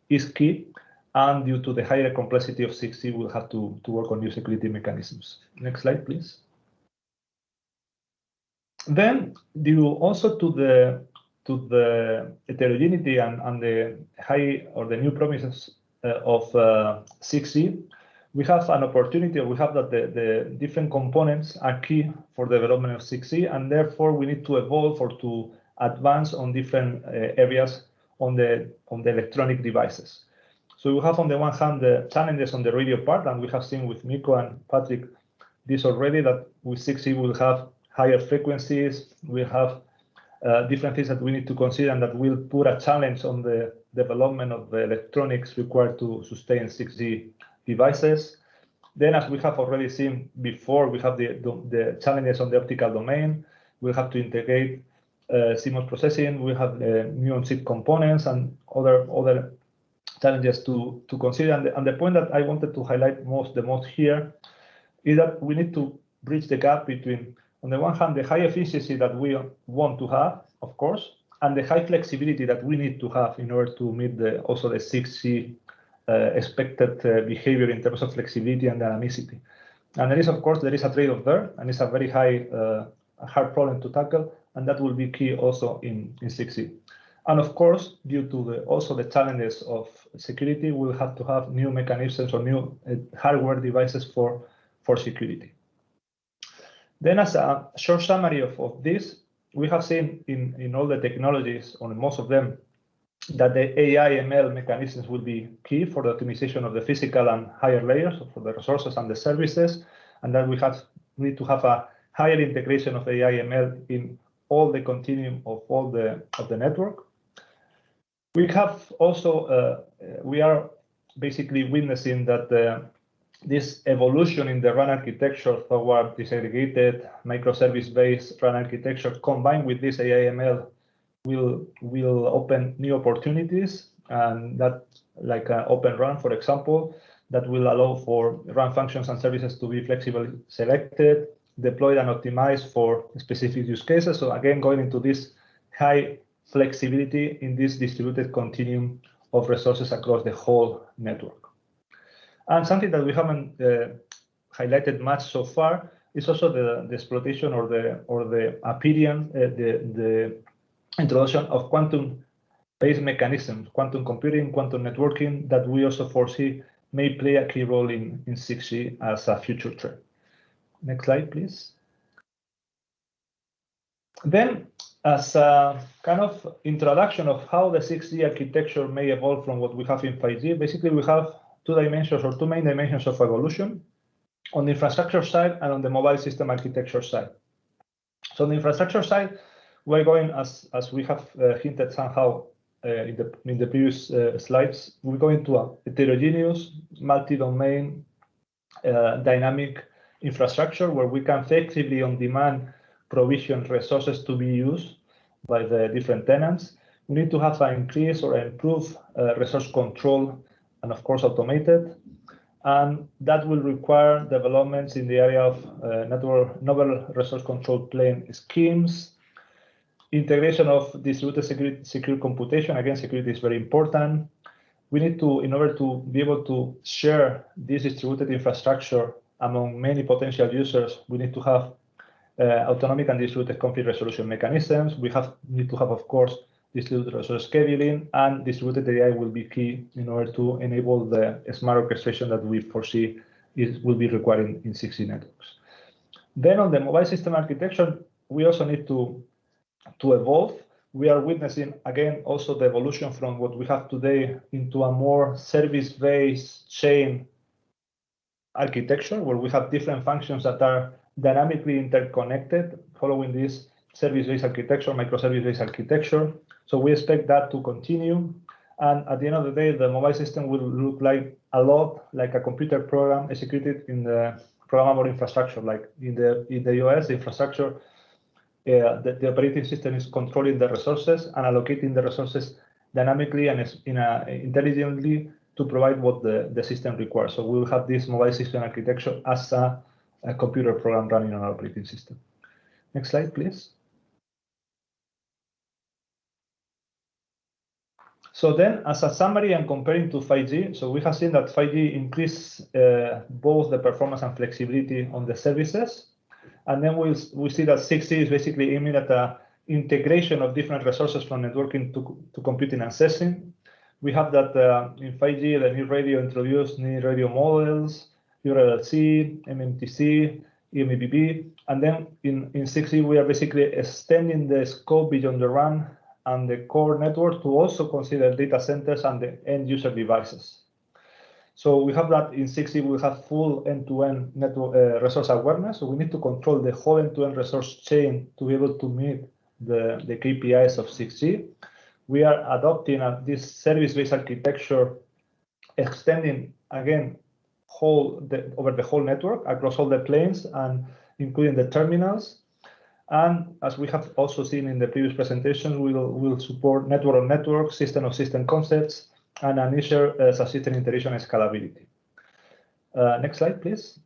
is key, and due to the higher complexity of 6G, we'll have to work on new security mechanisms. Next slide, please. Then, due also to the heterogeneity and the high or the new promises of 6G, we have an opportunity, or we have that the different components are key for the development of 6G, and therefore we need to evolve or to advance on different areas on the electronic devices. So we have on the one hand the challenges on the radio part, and we have seen with Mikko and Patrik this already, that with 6G we'll have higher frequencies, we have different things that we need to consider and that will put a challenge on the development of the electronics required to sustain 6G devices. Then, as we have already seen before, we have the challenges on the optical domain. We'll have to integrate CMOS processing. We have new on-chip components and other challenges to consider. And the point that I wanted to highlight the most here is that we need to bridge the gap between, on the one hand, the high efficiency that we want to have, of course, and the high flexibility that we need to have in order to meet also the 6G expected behavior in terms of flexibility and dynamicity. And there is a trade-off there, and it's a very hard problem to tackle, and that will be key also in 6G. And of course, due to also the challenges of security, we'll have to have new mechanisms or new hardware devices for security. Then, as a short summary of this, we have seen in all the technologies, or in most of them, that the AI/ML mechanisms will be key for the optimization of the physical and higher layers, so for the resources and the services, and that we need to have a higher integration of AI/ML in all the continuum of the network. We have also we are basically witnessing that this evolution in the RAN architecture toward disaggregated microservice-based RAN architecture, combined with this AI/ML, will open new opportunities, and that, like Open RAN, for example, that will allow for RAN functions and services to be flexibly selected, deployed, and optimized for specific use cases. So again, going into this high flexibility in this distributed continuum of resources across the whole network. And something that we haven't highlighted much so far is also the exploitation or the appearance, the introduction of quantum-based mechanisms, quantum computing, quantum networking, that we also foresee may play a key role in 6G as a future trend. Next slide, please. Then, as a kind of introduction of how the 6G architecture may evolve from what we have in 5G, basically we have two main dimensions of evolution, on the infrastructure side and on the mobile system architecture side. So on the infrastructure side, we're going, as we have hinted somehow in the previous slides, we're going to a heterogeneous, multi-domain, dynamic infrastructure where we can effectively on demand provision resources to be used by the different tenants. We need to have an increase or improve resource control, and of course automated, and that will require developments in the area of novel resource control plane schemes, integration of distributed secure computation. Again, security is very important. We need to, in order to be able to share this distributed infrastructure among many potential users, we need to have autonomic and distributed conflict resolution mechanisms. We need to have, of course, distributed resource scheduling, and distributed AI will be key in order to enable the smart orchestration that we foresee will be required in 6G networks. Then on the mobile system architecture, we also need to evolve. We are witnessing, again, also the evolution from what we have today into a more service-based chain architecture, where we have different functions that are dynamically interconnected following this service-based architecture, microservice-based architecture. So we expect that to continue. And at the end of the day, the mobile system will look like a lot like a computer program executed in the programmable infrastructure. Like in the US, the infrastructure, the operating system is controlling the resources and allocating the resources dynamically and intelligently to provide what the system requires. So we will have this mobile system architecture as a computer program running on our operating system. Next slide, please. So then, as a summary and comparing to 5G, so we have seen that 5G increased both the performance and flexibility on the services. And then we see that 6G is basically aiming at the integration of different resources from networking to computing and sensing. We have that in 5G, the new radio introduced new radio models, URLC, MMTC, EMBB. And then in 6G, we are basically extending the scope beyond the RAN and the core network to also consider data centers and the end user devices. So we have that in 6G, we have full end-to-end network resource awareness. So we need to control the whole end-to-end resource chain to be able to meet the KPIs of 6G. We are adopting this service-based architecture, extending again over the whole network across all the planes and including the terminals. And as we have also seen in the previous presentations, we'll support network on network, system of system concepts, and initial subsystem integration and scalability. Next slide, please.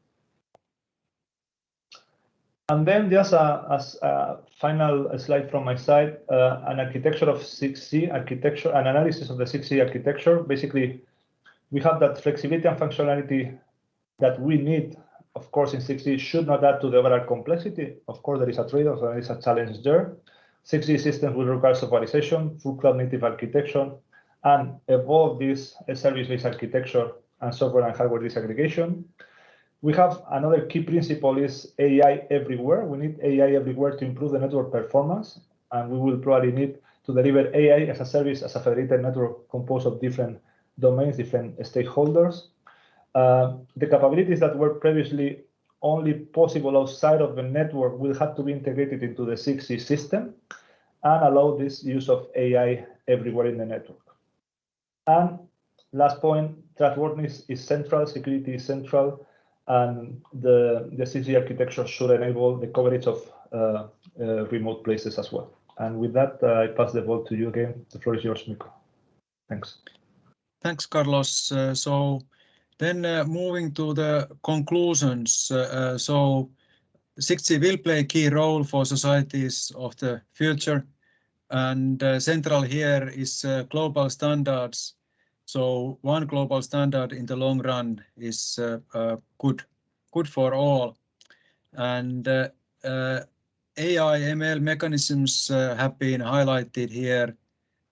And then just as a final slide from my side, an architecture of 6G architecture, an analysis of the 6G architecture. Basically, we have that flexibility and functionality that we need. Of course, in 6G should not add to the overall complexity. Of course, there is a trade-off, there is a challenge there. 6G systems will require softwareization, full cloud-native architecture, and evolve this service-based architecture and software and hardware disaggregation. We have another key principle is AI everywhere. We need AI everywhere to improve the network performance, and we will probably need to deliver AI as a service, as a federated network composed of different domains, different stakeholders. The capabilities that were previously only possible outside of the network will have to be integrated into the 6G system and allow this use of AI everywhere in the network. And last point, trustworthiness is central, security is central, and the 6G architecture should enable the coverage of remote places as well. And with that, I pass the ball to you again. The floor is yours, Mikko. Thanks. Thanks, Carlos. So then moving to the conclusions. So 6G will play a key role for societies of the future, and central here is global standards. So one global standard in the long run is good for all. And AI ML mechanisms have been highlighted here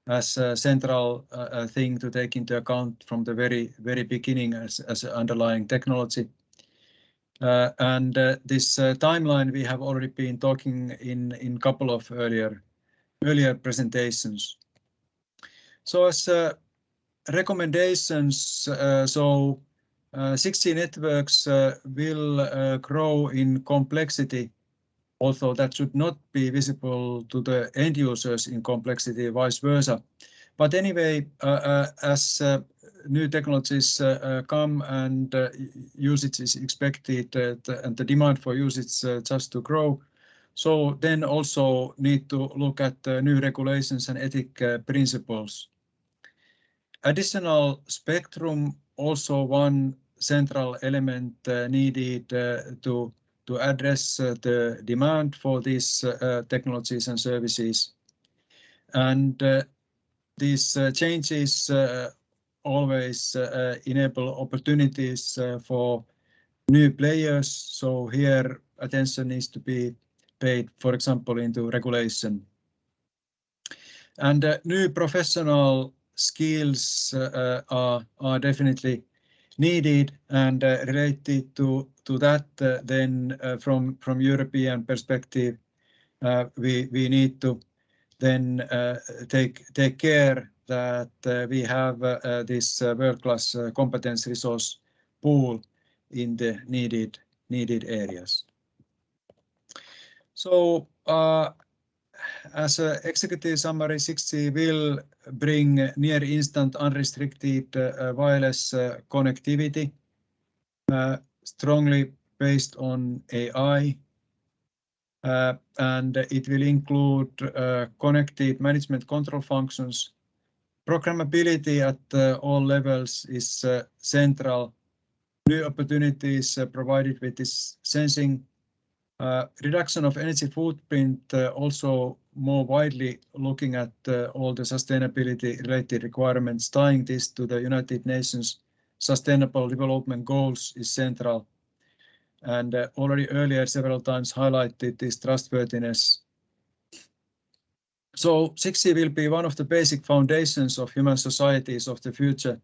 as a central thing to take into account from the very beginning as underlying technology. And this timeline we have already been talking in couple of earlier presentations. So as recommendations, 6G networks will grow in complexity, although that should not be visible to the end users in complexity, vice versa. But anyway, as new technologies come and usage is expected and the demand for usage just to grow, so then also need to look at new regulations and ethic principles. Additional spectrum, also one central element needed to address the demand for these technologies and services. And these changes always enable opportunities for new players. So here attention needs to be paid, for example, into regulation. And new professional skills are definitely needed, and related to that, then from European perspective, we need to then take care that we have this world-class competence resource pool in the needed areas. So as an executive summary, 6G will bring near instant unrestricted wireless connectivity, strongly based on AI, and it will include connected management control functions. Programmability at all levels is central. New opportunities provided with this sensing. Reduction of energy footprint also more widely looking at all the sustainability-related requirements, tying this to the United Nations Sustainable Development Goals is central. And already earlier several times highlighted this trustworthiness. So 6G will be one of the basic foundations of human societies of the future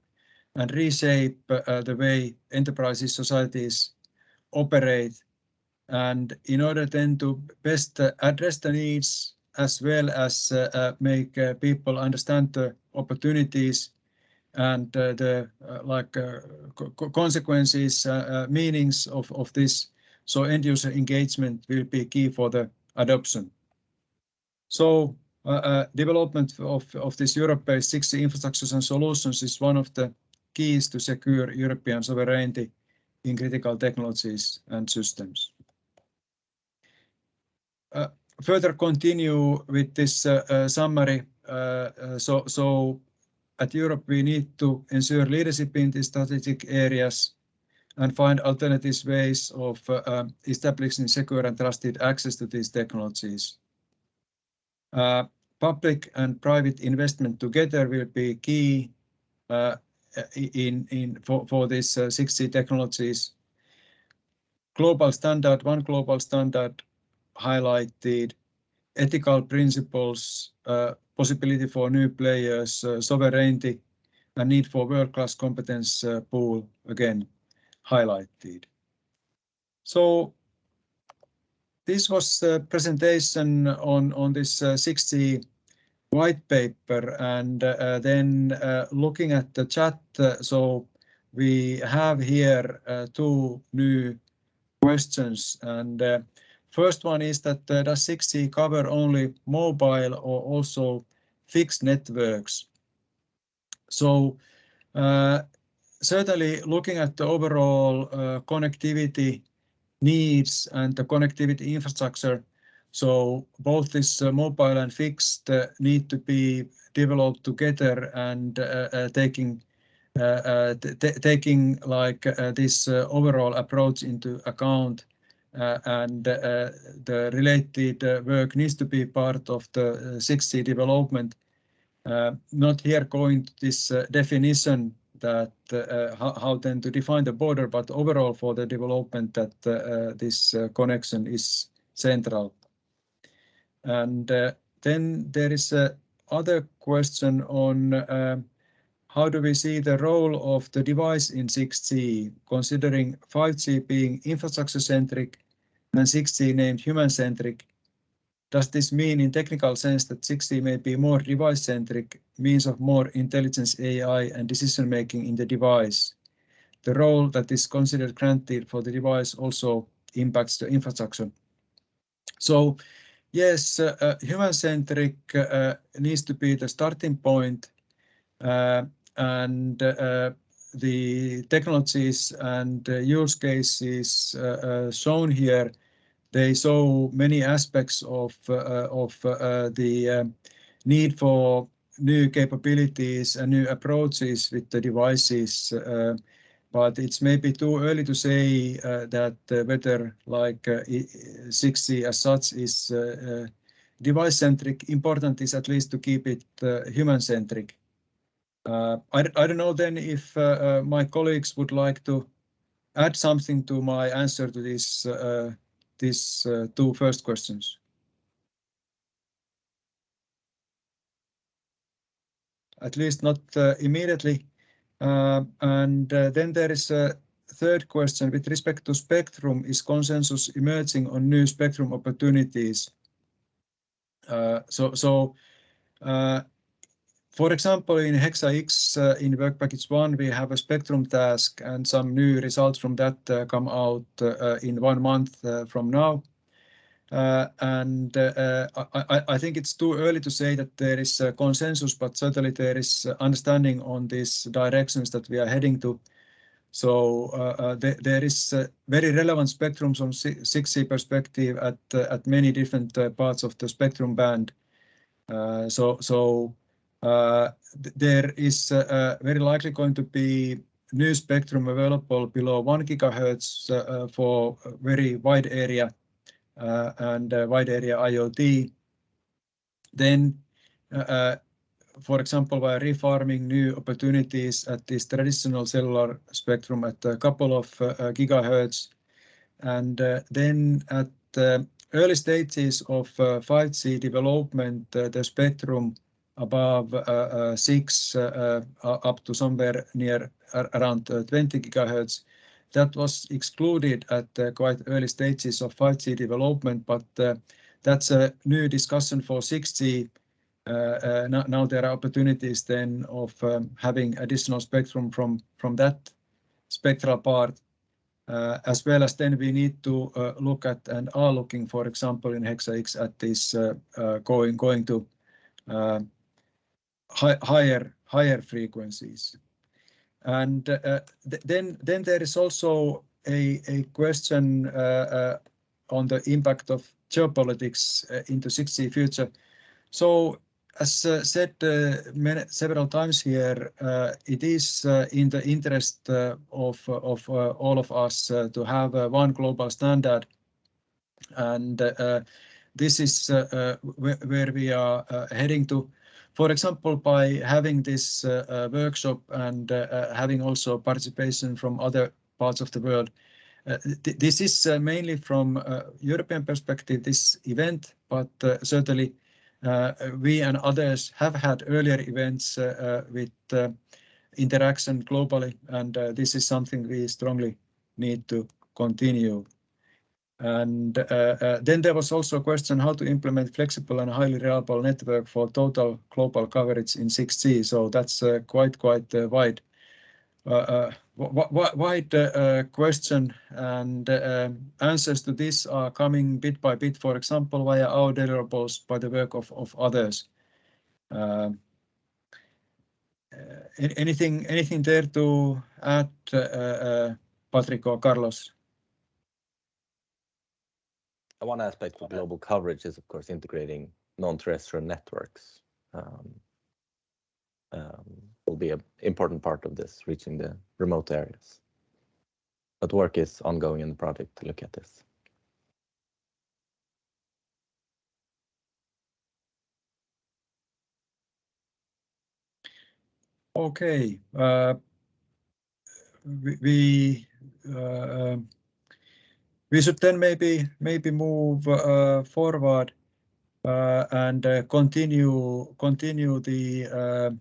and reshape the way enterprises, societies operate. And in order then to best address the needs as well as make people understand the opportunities and the consequences, meanings of this, so end user engagement will be key for the adoption. So development of this Europe-based 6G infrastructures and solutions is one of the keys to secure European sovereignty in critical technologies and systems. Further continue with this summary. So at Europe, we need to ensure leadership in these strategic areas and find alternative ways of establishing secure and trusted access to these technologies. Public and private investment together will be key for these 6G technologies. Global standard, one global standard highlighted, ethical principles, possibility for new players, sovereignty, and need for world-class competence pool again highlighted. So this was the presentation on this 6G white paper, and then looking at the chat, so we have here two new questions, and first one is that does 6G cover only mobile or also fixed networks? So certainly looking at the overall connectivity needs and the connectivity infrastructure, so both this mobile and fixed need to be developed together and taking like this overall approach into account, and the related work needs to be part of the 6G development. Not here going to this definition that how then to define the border, but overall for the development that this connection is central. And then there is other question on how do we see the role of the device in 6G, considering 5G being infrastructure-centric and 6G named human-centric? Does this mean in technical sense that 6G may be more device-centric, means of more intelligence, AI, and decision-making in the device? The role that is considered granted for the device also impacts the infrastructure. So yes, human-centric needs to be the starting point, and the technologies and use cases shown here, they show many aspects of the need for new capabilities and new approaches with the devices, but it's maybe too early to say that whether like 6G as such is device-centric. Important is at least to keep it human-centric. I don't know then if my colleagues would like to add something to my answer to this these two first questions. At least not immediately. And then there is a third question with respect to spectrum. Is consensus emerging on new spectrum opportunities? For example, in Hexa-X in work package 1, we have a spectrum task, and some new results from that come out in 1 month from now. And I think it's too early to say that there is a consensus, but certainly there is understanding on these directions that we are heading to. So there is very relevant spectrum from 6G perspective at many different parts of the spectrum band. There is very likely going to be new spectrum available below 1 gigahertz for very wide area and wide area IoT. then, for example, by refarming new opportunities at this traditional cellular spectrum at a couple of gigahertz, and then at the early stages of 5G development, the spectrum above 6 up to somewhere near around 20 gigahertz, that was excluded at quite early stages of 5G development, but that's a new discussion for 6G. Now there are opportunities then of having additional spectrum from that spectral part, as well as then we need to look at and are looking, for example, in Hexa-X at this going to higher frequencies. And then there is also a question on the impact of geopolitics into 6G future. So, as said several times here, it is in the interest of all of us to have one global standard, and this is where we are heading to. For example, by having this workshop and having also participation from other parts of the world. This is mainly from European perspective, this event, but certainly we and others have had earlier events with interaction globally, and this is something we strongly need to continue. And then there was also a question how to implement flexible and highly reliable network for total global coverage in 6G. So that's quite wide question, and answers to this are coming bit by bit, for example, via our deliverables by the work of others. Anything there to add, Patrik or Carlos? One aspect of global coverage is, of course, integrating non-terrestrial networks. Will be an important part of this, reaching the remote areas. But work is ongoing in the project to look at this. Okay. We should then maybe move forward and continue the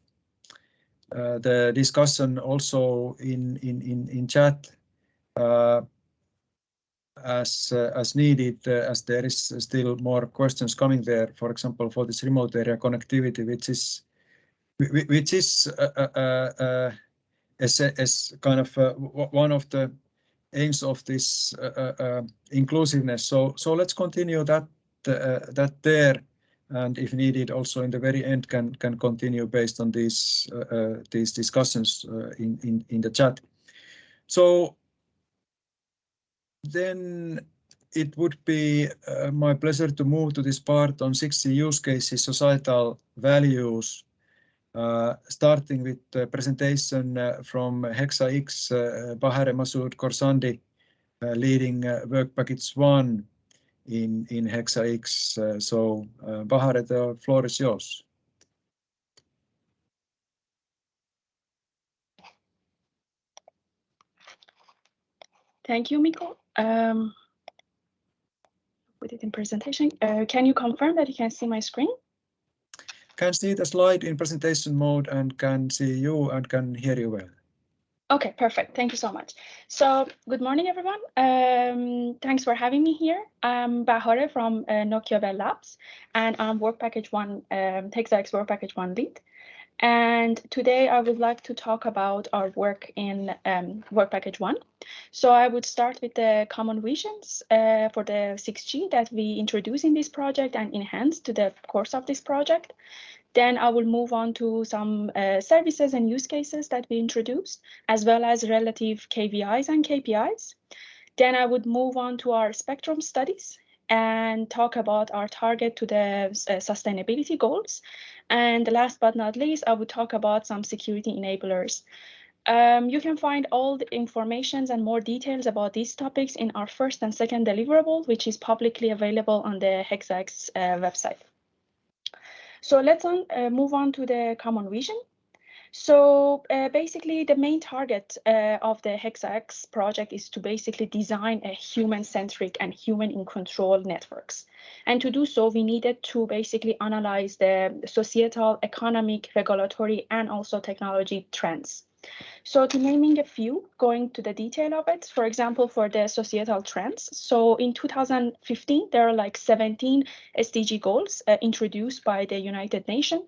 discussion also in chat as needed, as there is still more questions coming there. For example, for this remote area connectivity, which is as kind of one of the aims of this inclusiveness. So let's continue that there, and if needed, also in the very end can continue based on these discussions in the chat. So then it would be my pleasure to move to this part on 6G use cases, societal values, starting with the presentation from Hexa-X, Bahare Masood Khorsandi, leading work package 1 in Hexa-X. So Bahare, the floor is yours. Thank you, Mikko. Put it in presentation. Can you confirm that you can see my screen? Can see the slide in presentation mode and can see you and can hear you well. Okay, perfect. Thank you so much. So good morning, everyone. Thanks for having me here. I'm Bahare from Nokia Bell Labs, and I'm work package 1, Hexax work package 1 lead. And today I would like to talk about our work in work package 1. So I would start with the common visions for the 6G that we introduce in this project and enhance to the course of this project. Then I will move on to some services and use cases that we introduced, as well as relative KVIs and KPIs. Then I would move on to our spectrum studies and talk about our target to the sustainability goals. And last but not least, I would talk about some security enablers. You can find all the information and more details about these topics in our first and second deliverable, which is publicly available on the Hexax website. So let's move on to the common vision. So basically, the main target of the Hexa-X project is to basically design a human-centric and human-in-control networks. And to do so, we needed to basically analyze the societal, economic, regulatory, and also technology trends. So to naming a few, going to the detail of it, for example, for the societal trends. So in 2015, there are like 17 SDG goals introduced by the United Nations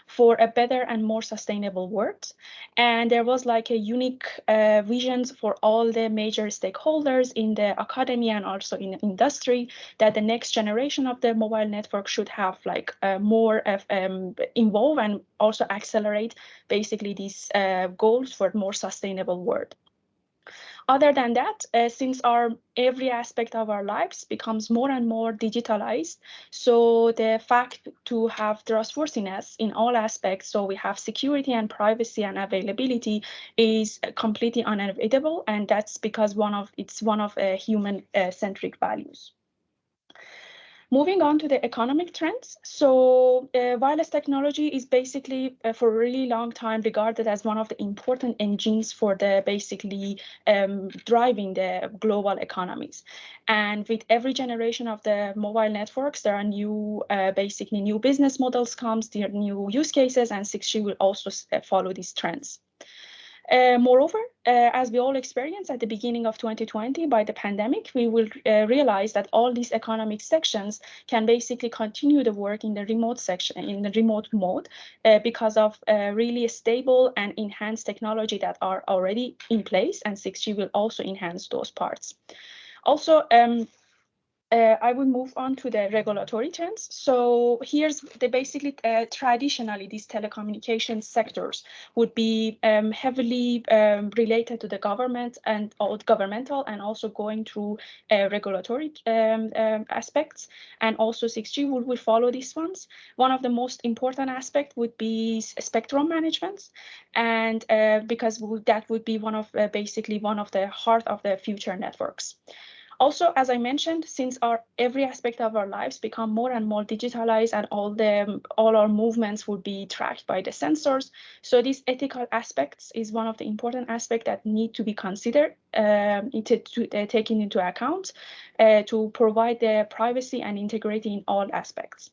for a better and more sustainable world. And there was like a unique visions for all the major stakeholders in the academy and also in industry that the next generation of the mobile network should have like more involve and also accelerate basically these goals for a more sustainable world. Other than that, since every aspect of our lives becomes more and more digitalized, so the fact to have trustworthiness in all aspects, so we have security and privacy and availability, is completely unavoidable, and that's because it's one of human-centric values. Moving on to the economic trends. So wireless technology is basically for a really long time regarded as one of the important engines for the basically driving the global economies. And with every generation of the mobile networks, there are new basically new business models comes, there are new use cases, and 6G will also follow these trends. Moreover, as we all experienced at the beginning of 2020 by the pandemic, we will realize that all these economic sections can basically continue the work in the remote section, in the remote mode, because of really stable and enhanced technology that are already in place, and 6G will also enhance those parts. Also, I will move on to the regulatory trends. So here's the basically traditionally these telecommunications sectors would be heavily related to the government and governmental and also going through regulatory aspects, and also 6G will follow these ones. One of the most important aspect would be spectrum management, and because that would be one of basically one of the heart of the future networks. Also, as I mentioned, since every aspect of our lives become more and more digitalized, and all our movements would be tracked by the sensors, so these ethical aspects is one of the important aspects that need to be considered, taken into account, to provide the privacy and integrity in all aspects.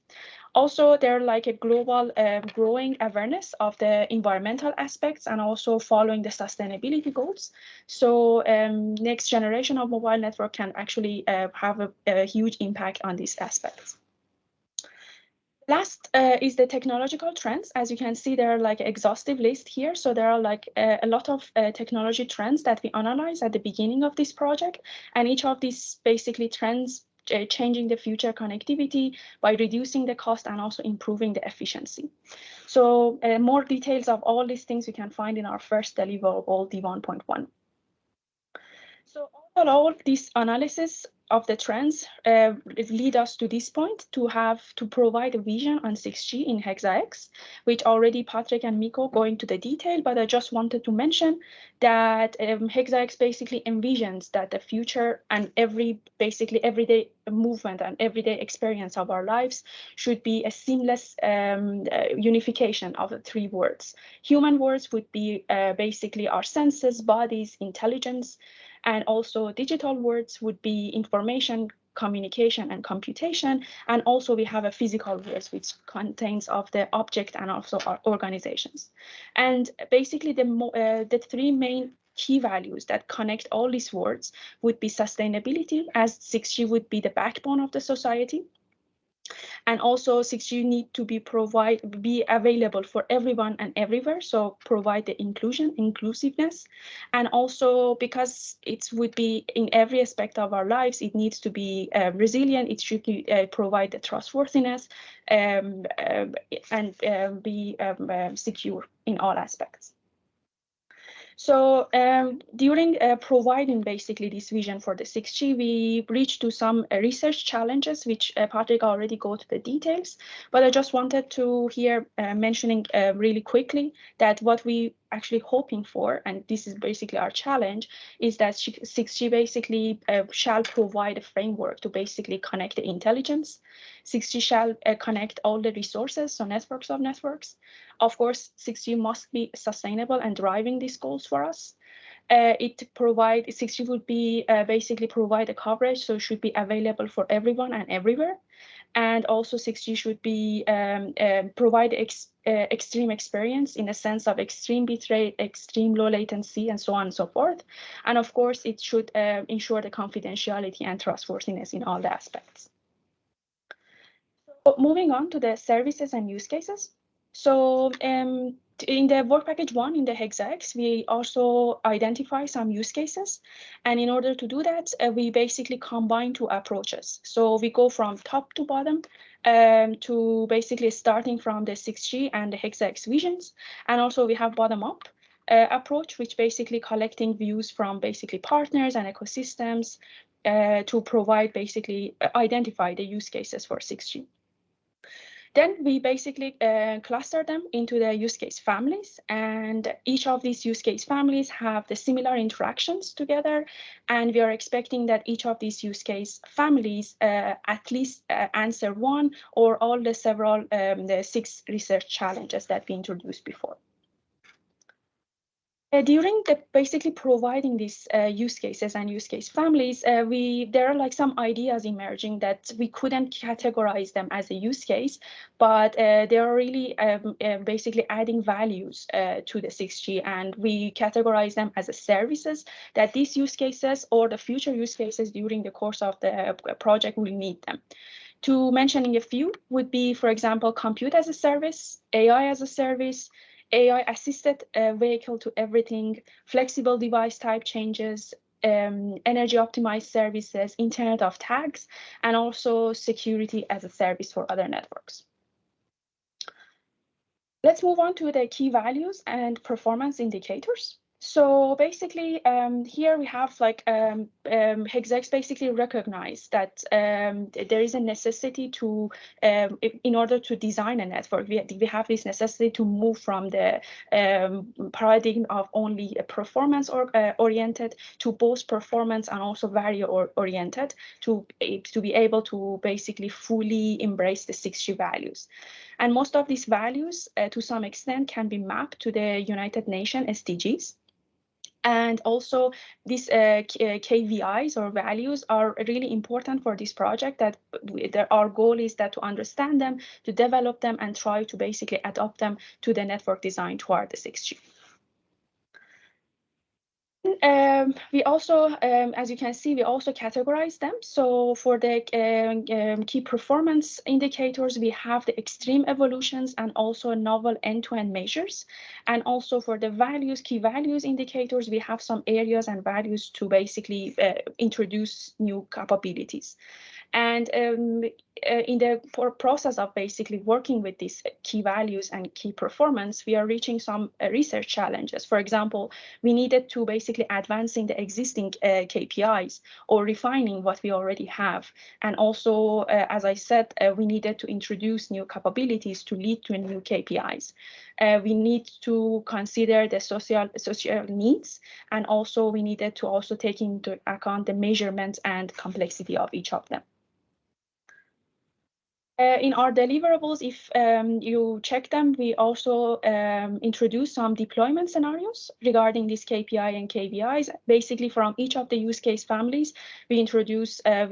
Also, there like a global growing awareness of the environmental aspects and also following the sustainability goals. So next generation of mobile network can actually have a huge impact on these aspects. Last is the technological trends. As you can see, there are like exhaustive list here. So there are like a lot of technology trends that we analyze at the beginning of this project. And each of these basically trends changing the future connectivity by reducing the cost and also improving the efficiency. So more details of all these things you can find in our first deliverable D1.1. So all this analysis of the trends lead us to this point to provide a vision on 6G in Hexa-X, which already Patrik and Mikko go into the detail, but I just wanted to mention that Hexa-X basically envisions that the future and basically everyday movement and everyday experience of our lives should be a seamless unification of the three words. Human words would be basically our senses, bodies, intelligence, and also digital words would be information, communication, and computation. And also we have a physical words which contains of the object and also our organizations. And basically the three main key values that connect all these words would be sustainability, as 6G would be the backbone of the society. And also 6G need to be available for everyone and everywhere. So provide the inclusiveness. And also because it would be in every aspect of our lives, it needs to be resilient. It should provide the trustworthiness and be secure in all aspects. So during providing basically this vision for the 6G, we reached to some research challenges, which Patrik already go to the details, but I just wanted to here mentioning really quickly that what we actually hoping for, and this is basically our challenge, is that 6G basically shall provide a framework to basically connect the intelligence. 6G shall connect all the resources, so networks of networks. Of course, 6G must be sustainable and driving these goals for us. 6G would be basically provide a coverage, so it should be available for everyone and everywhere. And also 6G should be provide extreme experience in the sense of extreme bitrate, extreme low latency, and so on and so forth. And of course, it should ensure the confidentiality and trustworthiness in all the aspects. So moving on to the services and use cases. So in the work package 1 in the Hexa-X, we also identify some use cases. And in order to do that, we basically combine two approaches. So we go from top to bottom to basically starting from the 6G and the Hexa-X visions. And also we have bottom up approach, which basically collecting views from basically partners and ecosystems to provide basically identify the use cases for 6G. Then we basically cluster them into the use case families, and each of these use case families have the similar interactions together, and we are expecting that each of these use case families at least answer one or all the several the 6 research challenges that we introduced before. During the basically providing these use cases and use case families, there are like some ideas emerging that we couldn't categorize them as a use case, but they are really basically adding values to the 6G, and we categorize them as a services that these use cases or the future use cases during the course of the project will need them. To mentioning a few would be, for example, compute as a service, AI as a service, AI assisted vehicle to everything, flexible device type changes, energy optimized services, Internet of Tags, and also security as a service for other networks. Let's move on to the key values and performance indicators. So basically, here we have like Hexax basically recognized that there is a necessity to, in order to design a network, we have this necessity to move from the paradigm of only performance oriented to both performance and also value oriented to be able to basically fully embrace the 6G values. And most of these values, to some extent, can be mapped to the United Nations SDGs. And also these KVIs or values are really important for this project, that our goal is that to understand them, to develop them, and try to basically adopt them to the network design toward the 6G. We also, as you can see, we also categorize them. So for the key performance indicators, we have the extreme evolutions and also novel end-to-end measures. And also for the values, key values indicators, we have some areas and values to basically introduce new capabilities. And in the process of basically working with these key values and key performance, we are reaching some research challenges. For example, we needed to basically advancing the existing KPIs or refining what we already have. And also, as I said, we needed to introduce new capabilities to lead to new KPIs. We need to consider the social needs, and also we needed to also take into account the measurements and complexity of each of them. In our deliverables, if you check them, we also introduce some deployment scenarios regarding this KPI and KVIs. Basically, from each of the use case families, we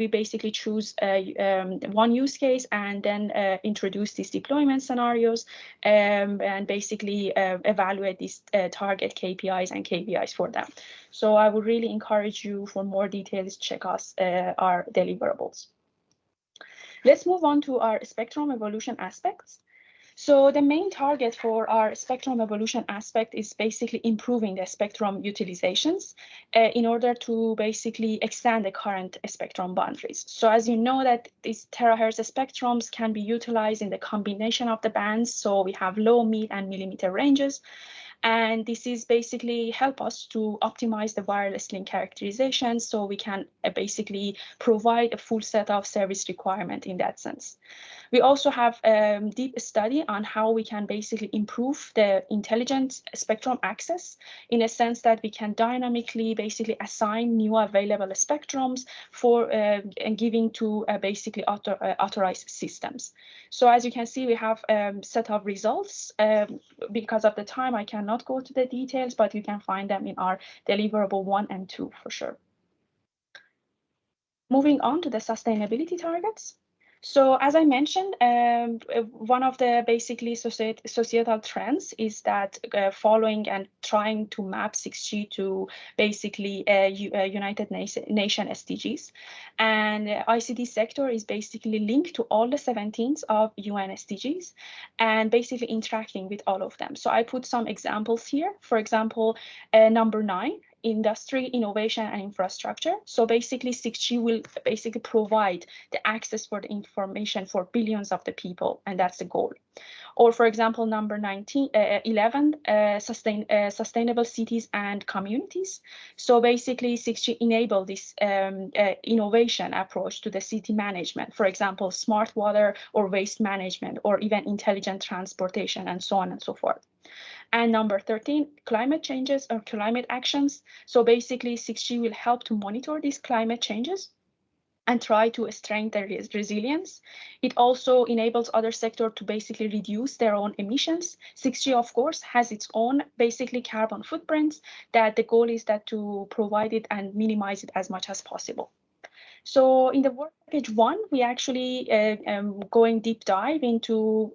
basically choose one use case and then introduce these deployment scenarios and basically evaluate these target KPIs and KVIs for them. So I would really encourage you for more details, check our deliverables. Let's move on to our spectrum evolution aspects. So the main target for our spectrum evolution aspect is basically improving the spectrum utilizations in order to basically extend the current spectrum boundaries. So as you know that these terahertz spectrums can be utilized in the combination of the bands. So we have low, mid, and millimeter ranges. And this is basically help us to optimize the wireless link characterization, so we can basically provide a full set of service requirement in that sense. We also have a deep study on how we can basically improve the intelligent spectrum access, in a sense that we can dynamically basically assign new available spectrums for and giving to basically authorized systems. So as you can see, we have a set of results. Because of the time, I cannot go to the details, but you can find them in our deliverable 1 and 2 for sure. Moving on to the sustainability targets. So as I mentioned, one of the basically societal trends is that following and trying to map 6G to basically United Nations SDGs. And ICT sector is basically linked to all the 17s of UN SDGs and basically interacting with all of them. So I put some examples here. For example, number 9. Industry, innovation, and infrastructure. So basically 6G will basically provide the access for the information for billions of the people, and that's the goal. Or for example, number 11, sustainable cities and communities. So basically 6G enable this innovation approach to the city management, for example, smart water or waste management, or even intelligent transportation, and so on and so forth. And number 13, climate changes or climate actions. So basically 6G will help to monitor these climate changes and try to strengthen resilience. It also enables other sectors to basically reduce their own emissions. 6G, of course, has its own basically carbon footprints, that the goal is that to provide it and minimize it as much as possible. So in the work package 1, we actually going deep dive into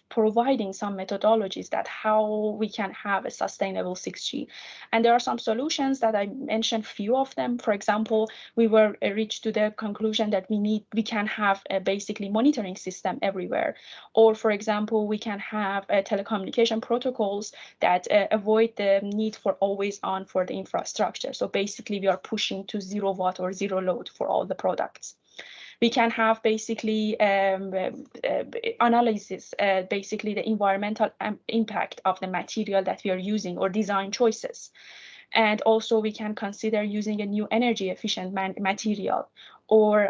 providing some methodologies that how we can have a sustainable 6G. And there are some solutions that I mentioned, few of them. For example, we were reached to the conclusion that we can have a basically monitoring system everywhere. Or for example, we can have telecommunication protocols that avoid the need for always on for the infrastructure. So basically we are pushing to 0 watt or 0 load for all the products. We can have basically analysis, basically the environmental impact of the material that we are using, or design choices. And also we can consider using a new energy efficient material, or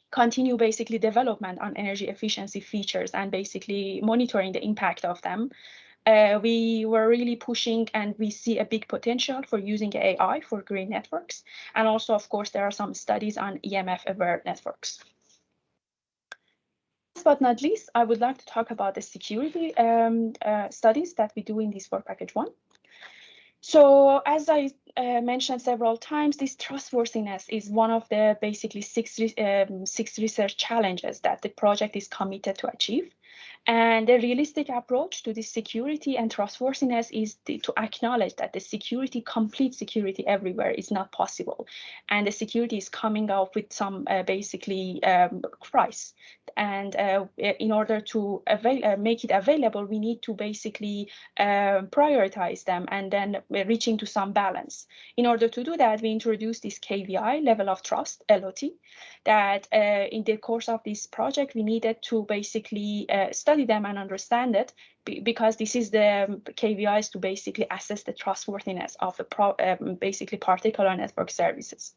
continue basically development on energy efficiency features and basically monitoring the impact of them. We were really pushing, and we see a big potential for using AI for green networks. And also, of course, there are some studies on EMF-aware networks. Last but not least, I would like to talk about the security studies that we do in this work package 1. So as I mentioned several times, this trustworthiness is one of the basically six research challenges that the project is committed to achieve. And the realistic approach to this security and trustworthiness is to acknowledge that the complete security everywhere is not possible. And the security is coming out with some basically price. And in order to make it available, we need to basically prioritize them and then reaching to some balance. In order to do that, we introduced this KVI, level of trust, LOT, that in the course of this project, we needed to basically study them and understand it, because this is the KVIs to basically assess the trustworthiness of the basically particular network services.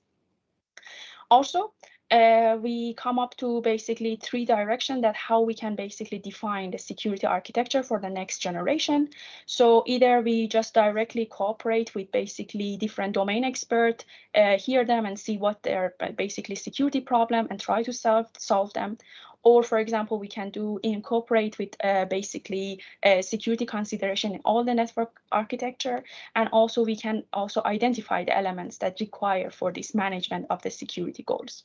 Also, we come up to basically 3 directions that how we can basically define the security architecture for the next generation. So either we just directly cooperate with basically different domain experts, hear them and see what their basically security problem and try to solve them. Or, for example, we can incorporate with basically security consideration in all the network architecture. And also we can also identify the elements that require for this management of the security goals.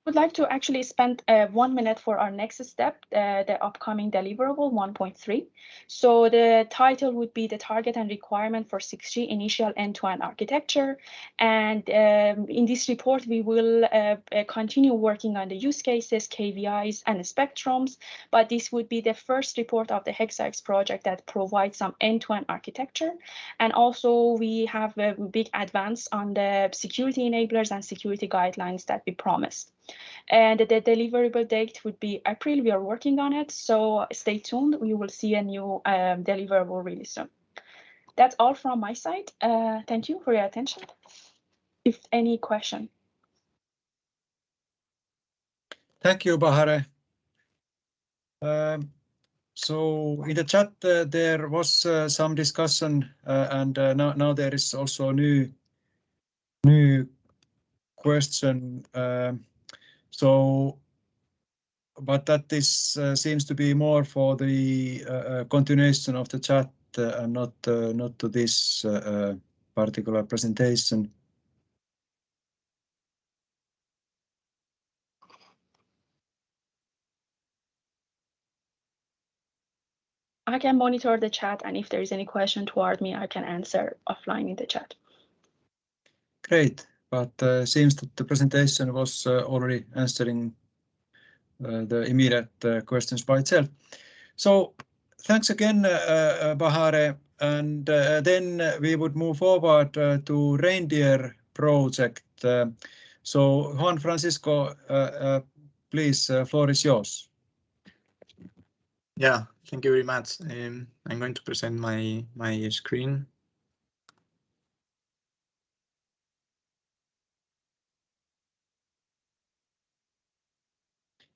I would like to actually spend 1 minute for our next step, the upcoming deliverable 1.3. So the title would be the target and requirement for 6G initial end-to-end architecture. And in this report, we will continue working on the use cases, KVIs, and spectrums. But this would be the first report of the Hexa-X project that provides some end-to-end architecture. And also we have a big advance on the security enablers and security guidelines that we promised. And the deliverable date would be April. We are working on it, so stay tuned. We will see a new deliverable really soon. That's all from my side. Thank you for your attention. If any question. Thank you, Bahare. So in the chat there was some discussion, and now there is also a new question. So, but that is seems to be more for the continuation of the chat and not to this particular presentation. I can monitor the chat, and if there is any question toward me, I can answer offline in the chat. Great, but seems that the presentation was already answering the immediate questions by itself. So thanks again, Bahare, and then we would move forward to REINDEER project. So Juan Francisco, please, floor is yours. Yeah, thank you very much. I'm going to present my screen.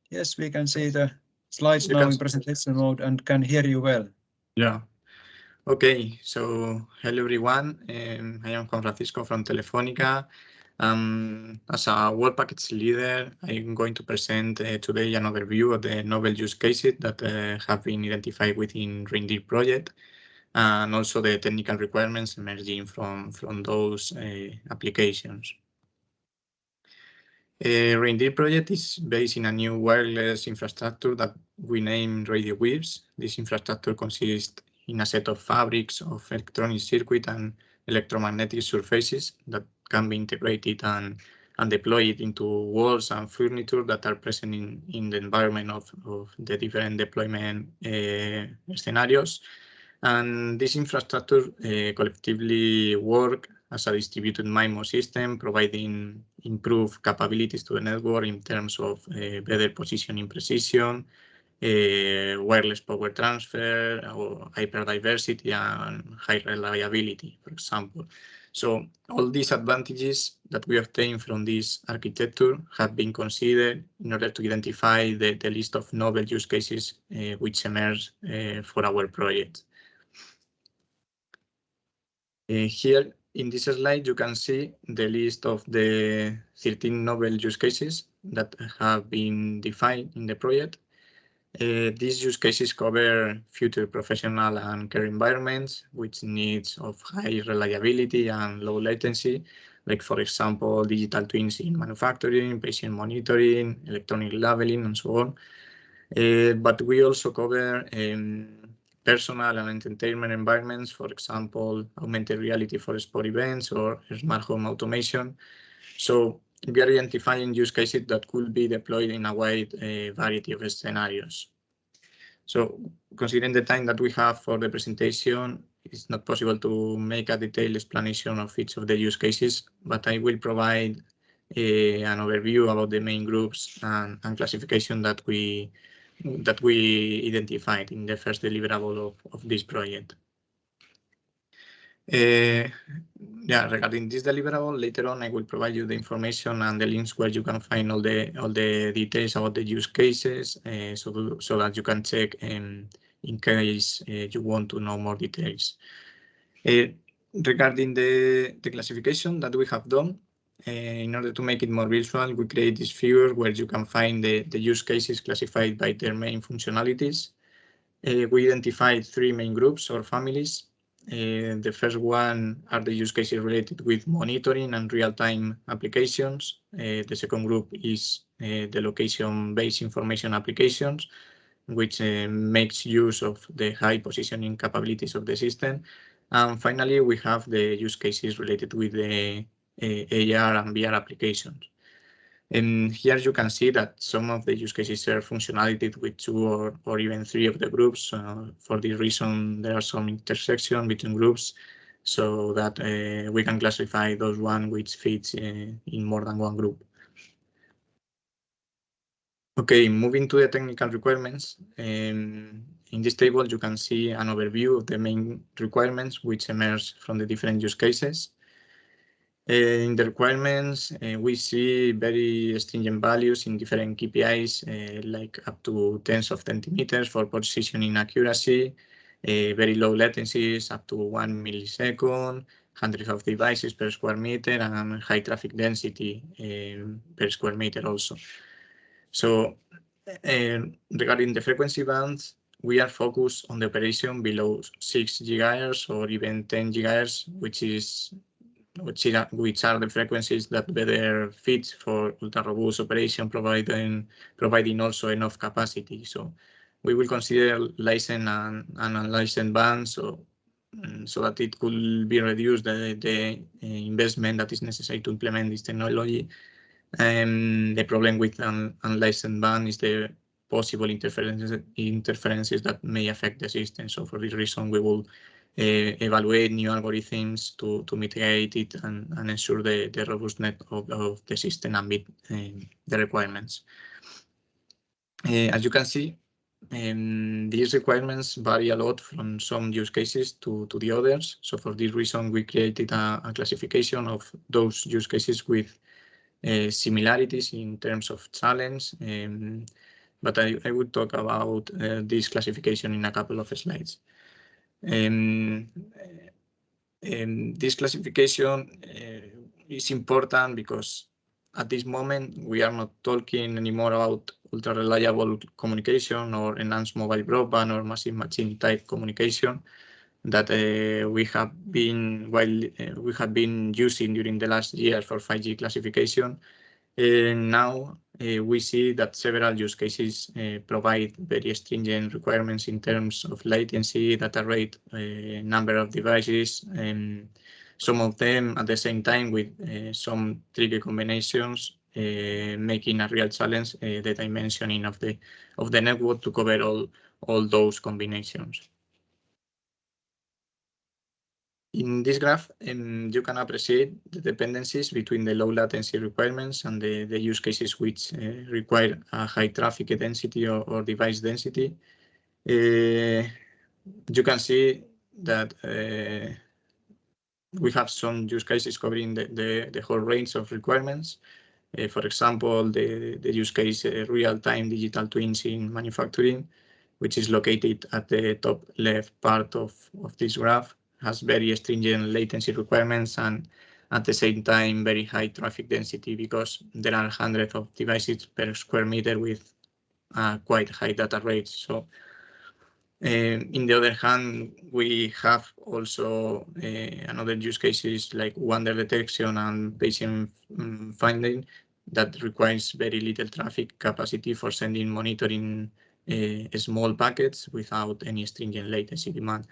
Yes, we can see the slides now in presentation mode and can hear you well. Yeah. Okay, so hello everyone. I am Juan Francisco from Telefonica. As a work package leader, I'm going to present today an overview of the novel use cases that have been identified within REINDEER project, and also the technical requirements emerging from those applications. REINDEER project is based in a new wireless infrastructure that we named radio waves. This infrastructure consists in a set of fabrics of electronic circuit and electromagnetic surfaces that can be integrated and deployed into walls and furniture that are present in the environment of the different deployment scenarios. And this infrastructure collectively work as a distributed MIMO system, providing improved capabilities to the network in terms of better positioning precision, wireless power transfer, or hyperdiversity and high reliability, for example. So all these advantages that we obtain from this architecture have been considered in order to identify the list of novel use cases which emerge for our project. Here in this slide, you can see the list of the 13 novel use cases that have been defined in the project. These use cases cover future professional and care environments, which needs of high reliability and low latency, like for example, digital twins in manufacturing, patient monitoring, electronic labeling, and so on. But we also cover personal and entertainment environments, for example, augmented reality for sport events or smart home automation. So we are identifying use cases that could be deployed in a wide variety of scenarios. So considering the time that we have for the presentation, it's not possible to make a detailed explanation of each of the use cases, but I will provide an overview about the main groups and classification that we identified in the first deliverable of this project. Yeah, regarding this deliverable, later on I will provide you the information and the links where you can find all the details about the use cases, so that you can check in case you want to know more details. Regarding the classification that we have done, in order to make it more visual, we create this figure where you can find the use cases classified by their main functionalities. We identified 3 main groups or families. The first one are the use cases related with monitoring and real-time applications. The second group is the location-based information applications, which makes use of the high positioning capabilities of the system. And finally, we have the use cases related with the AR and VR applications. And here you can see that some of the use cases share functionality with 2 or even 3 of the groups. For this reason, there are some intersection between groups, so that we can classify those one which fits in more than one group. Okay, moving to the technical requirements. In this table, you can see an overview of the main requirements which emerge from the different use cases. In the requirements, we see very stringent values in different KPIs, like up to tens of centimeters for positioning accuracy, very low latencies, up to 1 millisecond, hundreds of devices per square meter, and high traffic density per square meter also. So regarding the frequency bands, we are focused on the operation below 6 GHz or even 10 GHz, which are the frequencies that better fit for ultra-robust operation, providing also enough capacity. So we will consider licensed and unlicensed bands so that it could be reduced the investment that is necessary to implement this technology. The problem with unlicensed band is the possible interferences that may affect the system. So for this reason, we will evaluate new algorithms to mitigate it and ensure the robustness of the system and meet the requirements. As you can see, these requirements vary a lot from some use cases to the others. So for this reason, we created a classification of those use cases with similarities in terms of challenge. But I would talk about this classification in a couple of slides. This classification is important because at this moment we are not talking anymore about ultra reliable communication or enhanced mobile broadband or massive machine type communication that we have been using during the last year for 5G classification. Now we see that several use cases provide very stringent requirements in terms of latency, data rate, number of devices, and some of them at the same time with some tricky combinations, making a real challenge the dimensioning of the network to cover all those combinations. In this graph, you can appreciate the dependencies between the low latency requirements and the use cases which require a high traffic density or device density. You can see that we have some use cases covering the whole range of requirements. For example, the use case real-time digital twins in manufacturing, which is located at the top left part of this graph, has very stringent latency requirements and at the same time very high traffic density because there are hundreds of devices per square meter with quite high data rates. So in the other hand, we have also another use cases like wander detection and patient finding that requires very little traffic capacity for sending monitoring small packets without any stringent latency demand.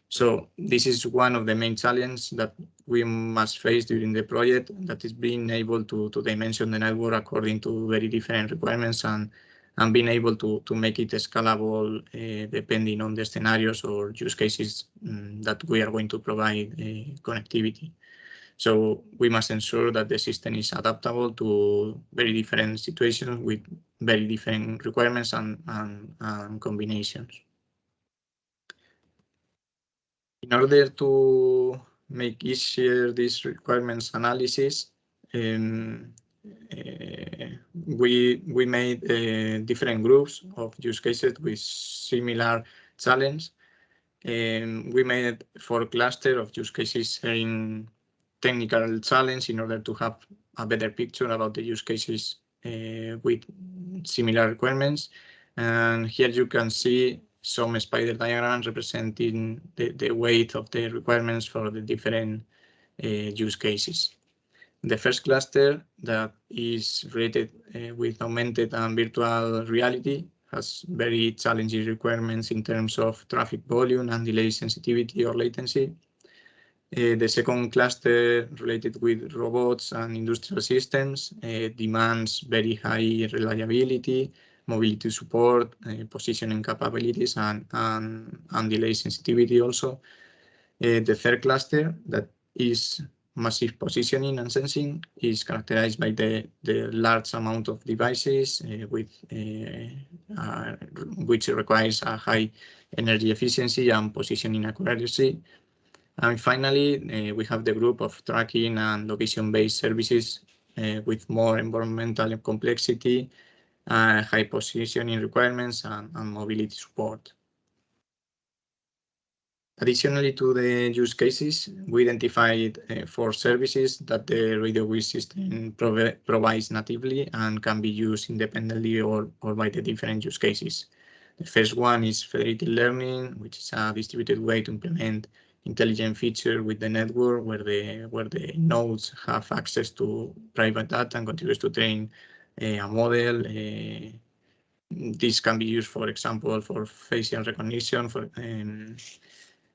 So this is one of the main challenges that we must face during the project, that is being able to dimension the network according to very different requirements and being able to make it scalable depending on the scenarios or use cases that we are going to provide connectivity. So we must ensure that the system is adaptable to very different situations with very different requirements and combinations. In order to make easier these requirements analysis, we made different groups of use cases with similar challenge. We made 4 clusters of use cases in technical challenge in order to have a better picture about the use cases with similar requirements. And here you can see some spider diagrams representing the weight of the requirements for the different use cases. The first cluster that is related with augmented and virtual reality has very challenging requirements in terms of traffic volume and delay sensitivity or latency. The second cluster related with robots and industrial systems demands very high reliability, mobility support, positioning capabilities, and delay sensitivity also. The third cluster that is massive positioning and sensing is characterized by the large amount of devices which requires a high energy efficiency and positioning accuracy. And finally, we have the group of tracking and location-based services with more environmental complexity, high positioning requirements, and mobility support. Additionally to the use cases, we identified 4 services that the radio wheel system provides natively and can be used independently or by the different use cases. The first one is Federated Learning, which is a distributed way to implement intelligent feature with the network where the nodes have access to private data and contributes to train a model. This can be used, for example, for facial recognition.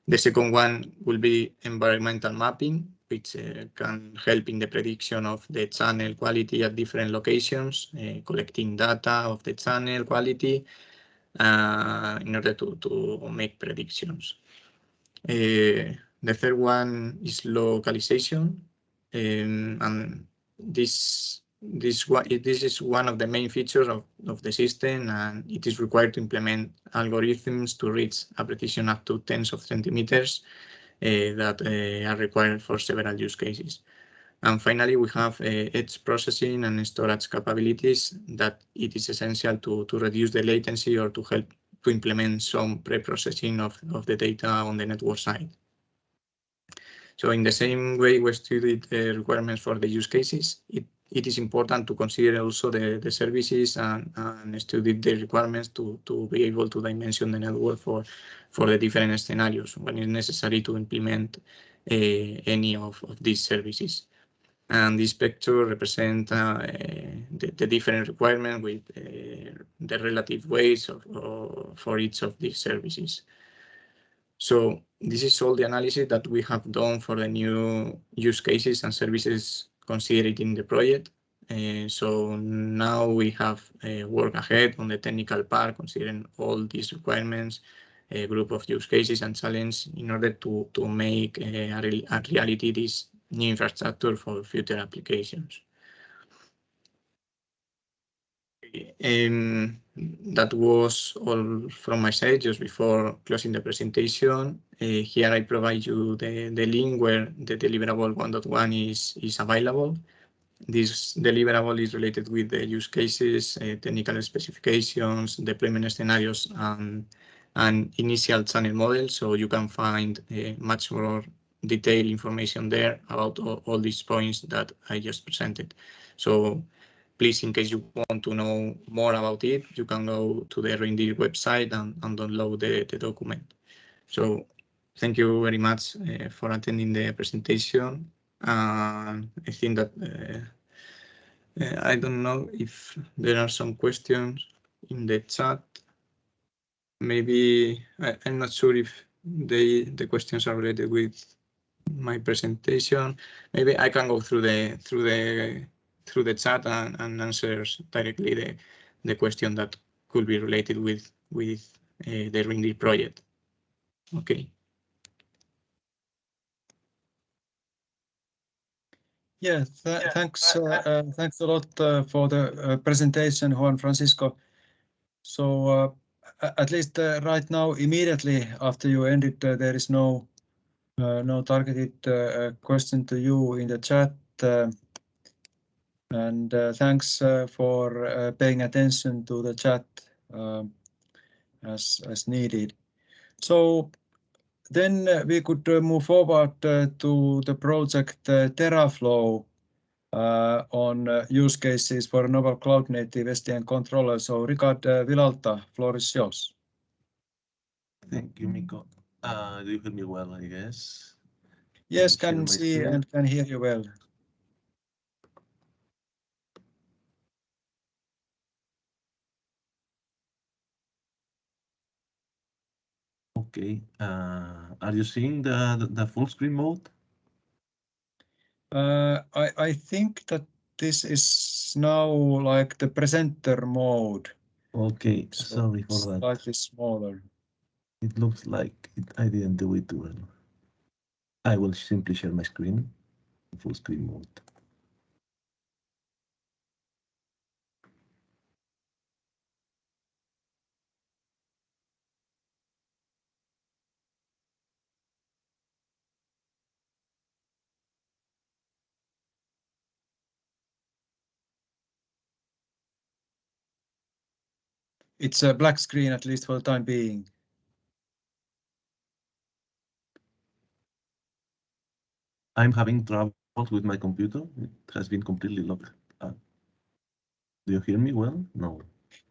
The second one will be environmental mapping, which can help in the prediction of the channel quality at different locations, collecting data of the channel quality in order to make predictions. The third one is localization, and this is one of the main features of the system, and it is required to implement algorithms to reach a precision up to tens of centimeters that are required for several use cases. And finally, we have edge processing and storage capabilities that it is essential to reduce the latency or to help to implement some pre-processing of the data on the network side. So in the same way we studied the requirements for the use cases, it is important to consider also the services and study the requirements to be able to dimension the network for the different scenarios when it's necessary to implement any of these services. And this picture represents the different requirements with the relative weights for each of these services. So this is all the analysis that we have done for the new use cases and services considered in the project. So now we have work ahead on the technical part, considering all these requirements, a group of use cases and challenges in order to make a reality this new infrastructure for future applications. That was all from my side just before closing the presentation. Here I provide you the link where the deliverable 1.1 is available. This deliverable is related with the use cases, technical specifications, deployment scenarios, and initial channel models. So you can find much more detailed information there about all these points that I just presented. So please, in case you want to know more about it, you can go to the REINDEER website and download the document. So thank you very much for attending the presentation. I think that I don't know if there are some questions in the chat. Maybe I'm not sure if the questions are related with my presentation. Maybe I can go through the chat and answer directly the question that could be related with the REINDEER project. Okay. Yeah, thanks a lot for the presentation, Juan Francisco. So at least right now, immediately after you ended, there is no targeted question to you in the chat. And thanks for paying attention to the chat as needed. So then we could move forward to the project TerraFlow on use cases for novel cloud-native SDN controller. So Richard Vilalta, floor is yours. Thank you, Mikko. Do you hear me well, I guess? Yes, can see and can hear you well. Okay. Are you seeing the full screen mode? I think that this is now like the presenter mode. Okay, So sorry for that. Slightly smaller. It looks like I didn't do it well. I will simply share my screen. full screen mode. It's a black screen, at least for the time being. I'm having trouble with my computer. It has been completely locked. Do you hear me well? No.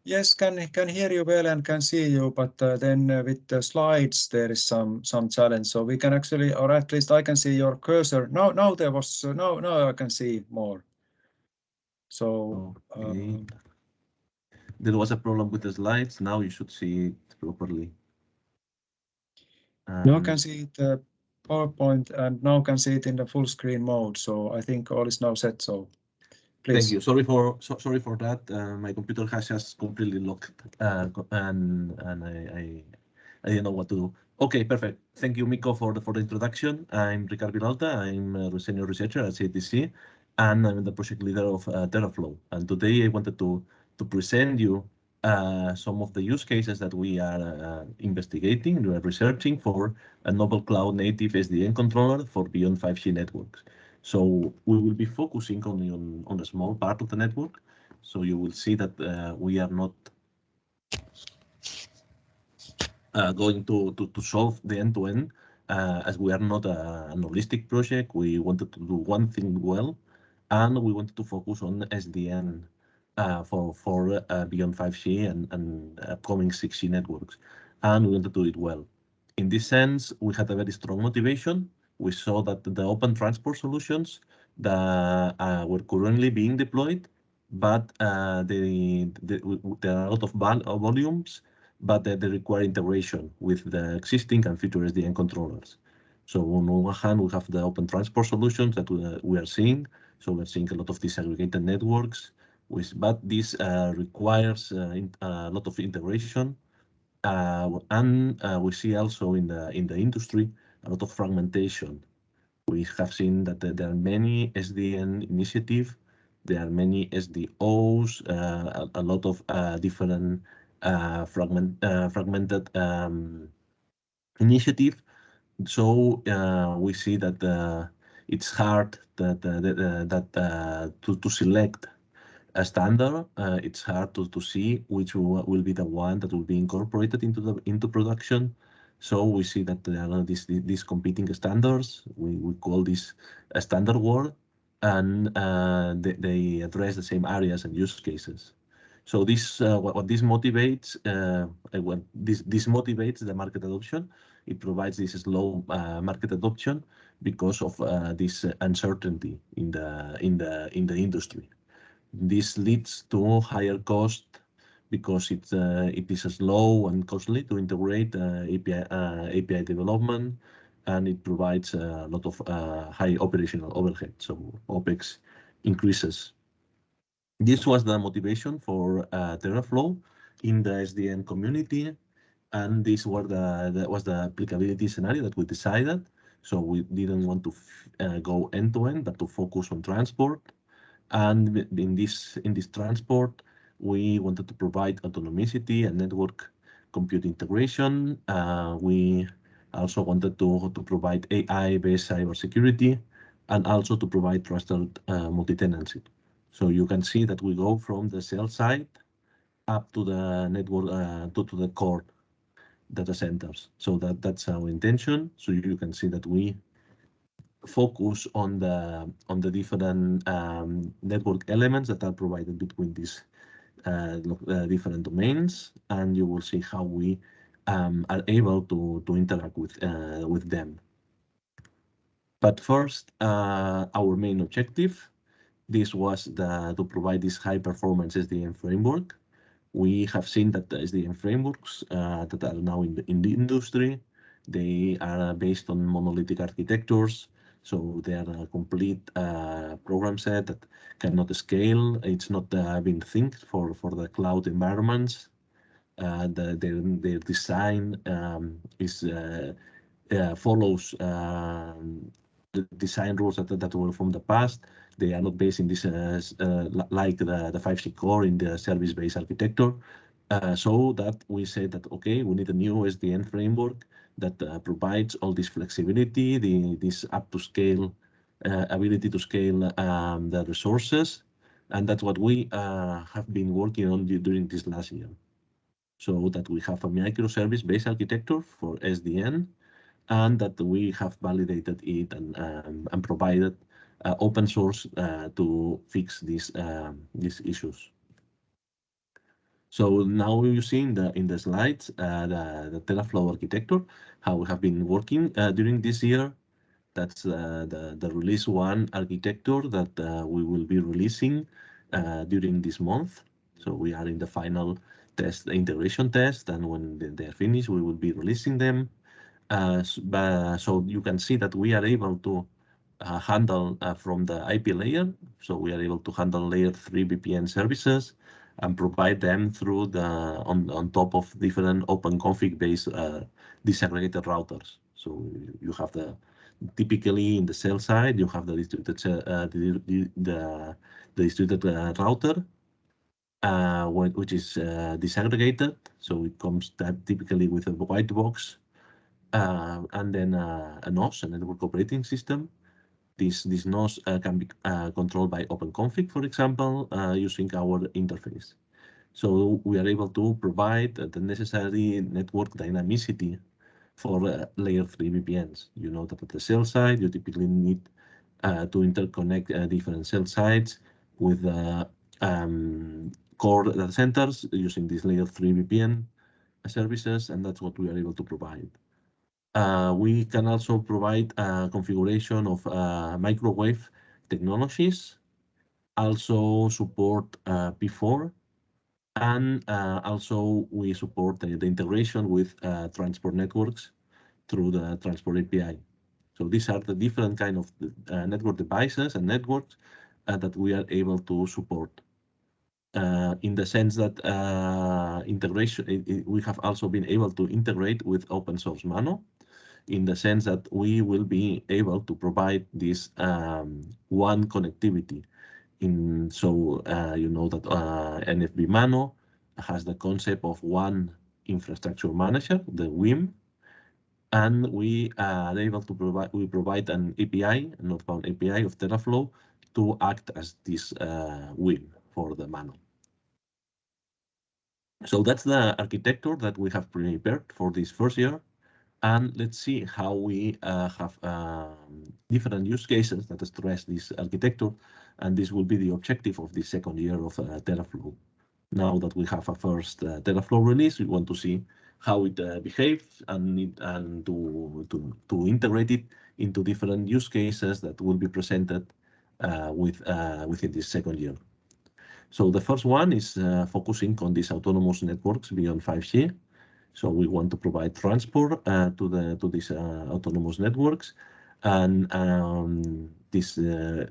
Yes, can hear you well and can see you, but then with the slides there is some challenge. So we can actually, or at least I can see your cursor. Now there was now I can see more. So okay. There was a problem with the slides. Now you should see it properly. Now can see the PowerPoint and now can see it in the full screen mode. So I think all is now set. So please. Thank you. Sorry for that. My computer has just completely locked, and I didn't know what to do. Okay, perfect. Thank you, Mikko, for the introduction. I'm Ricard Vilalta. I'm a senior researcher at CTC, and I'm the project leader of TerraFlow. And today I wanted to present you some of the use cases that we are investigating, we are researching for a novel cloud-native SDN controller for beyond 5G networks. So we will be focusing only on a small part of the network. So you will see that we are not going to solve the end-to-end, as we are not an holistic project. We wanted to do one thing well, and we wanted to focus on SDN for beyond 5G and upcoming 6G networks, and we wanted to do it well. In this sense, we had a very strong motivation. We saw that the open transport solutions that were currently being deployed, but there are a lot of volumes, but they require integration with the existing and future SDN controllers. So on one hand, we have the open transport solutions that we are seeing. So we're seeing a lot of disaggregated networks, but this requires a lot of integration. And we see also in the industry a lot of fragmentation. We have seen that there are many SDN initiatives, there are many SDOs, a lot of different fragmented initiative. So we see that it's hard to select a standard. It's hard to see which will be the one that will be incorporated into production. So we see that there are these competing standards. We call this a standard war, and they address the same areas and use cases. So this what this motivates this motivates the market adoption. It provides this slow market adoption because of this uncertainty in the industry. This leads to higher cost because it is slow and costly to integrate API development, and it provides a lot of high operational overhead. So OPEX increases. This was the motivation for TerraFlow in the SDN community, and this was the applicability scenario that we decided. So we didn't want to go end-to-end, but to focus on transport. And in this transport, we wanted to provide autonomicity and network compute integration. We also wanted to provide AI-based cybersecurity, and also to provide trusted multi-tenancy. So you can see that we go from the cell side up to the network to the core data centers. So that's our intention. So you can see that we focus on the different network elements that are provided between these different domains, and you will see how we are able to interact with them. But first, our main objective, this was to provide this high performance SDN framework. We have seen that the SDN frameworks that are now in the industry, they are based on monolithic architectures. So they are a complete program set that cannot scale. It's not been think for the cloud environments. Their design follows the design rules that were from the past. They are not based in this like the 5G core in the service-based architecture. So that we say that, okay, we need a new SDN framework that provides all this flexibility, this up to scale ability to scale the resources. And that's what we have been working on during this last year. So that we have a microservice-based architecture for SDN, and that we have validated it and provided open source to fix these issues. So now you see in the slides the Teraflow architecture, how we have been working during this year. That's the release 1 architecture that we will be releasing during this month. So we are in the final test, integration test, and when they are finished, we will be releasing them. So you can see that we are able to handle from the IP layer. So we are able to handle layer 3 VPN services and provide them through the on top of different OpenConfig based disaggregated routers. So you have typically in the cell side, you have the distributed router, which is disaggregated. So it comes typically with a white box, and then a NOS, a network operating system. This NOS can be controlled by OpenConfig, for example, using our interface. So we are able to provide the necessary network dynamicity for layer 3 VPNs. You know that at the cell side, you typically need to interconnect different cell sites with core data centers using these layer 3 VPN services, and that's what we are able to provide. We can also provide configuration of microwave technologies, also support P4, and also we support the integration with transport networks through the transport API. So these are the different kind of network devices and networks that we are able to support. In the sense that integration, we have also been able to integrate with open source Mano, in the sense that we will be able to provide this one connectivity. So you know that NFV Mano has the concept of one infrastructure manager, the WIM, and we are able to provide an API, an outbound API of Teraflow to act as this WIM for the Mano. So that's the architecture that we have prepared for this first year. And let's see how we have different use cases that stress this architecture. And this will be the objective of the second year of Teraflow. Now that we have a first Teraflow release, we want to see how it behaves and to integrate it into different use cases that will be presented within this second year. So the first one is focusing on these autonomous networks beyond 5G. So we want to provide transport to these autonomous networks, and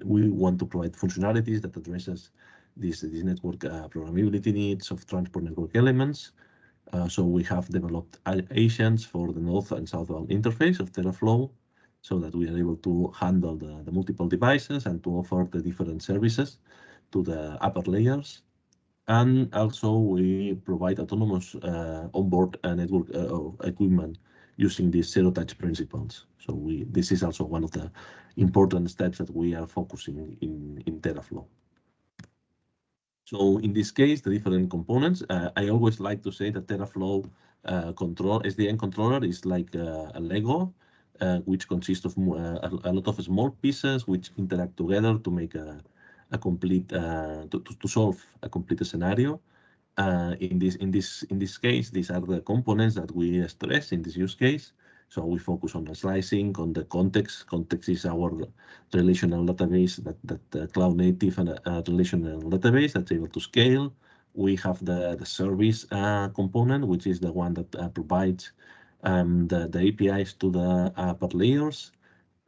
we want to provide functionalities that addresses these network programmability needs of transport network elements. So we have developed agents for the north and southbound interface of Teraflow, so that we are able to handle the multiple devices and to offer the different services to the upper layers. And also we provide autonomous onboard network equipment using these zero-touch principles. So this is also one of the important steps that we are focusing in Teraflow. So in this case, the different components, I always like to say that Teraflow SDN controller is like a Lego, which consists of a lot of small pieces which interact together to make a complete to solve a complete scenario. In this case, these are the components that we stress in this use case. So we focus on the slicing, on the context. Context is our relational database, that cloud native and relational database that's able to scale. We have the service component, which is the one that provides the APIs to the upper layers.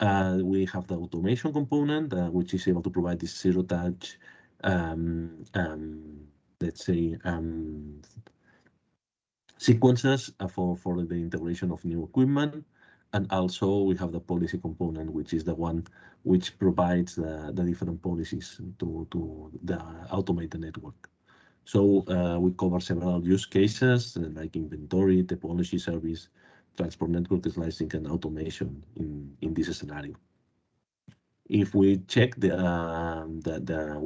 We have the automation component, which is able to provide this zero-touch, let's say, sequences for the integration of new equipment. And also we have the policy component, which is the one which provides the different policies to the automated network. So we cover several use cases like inventory, topology service, transport network slicing, and automation in this scenario. If we check we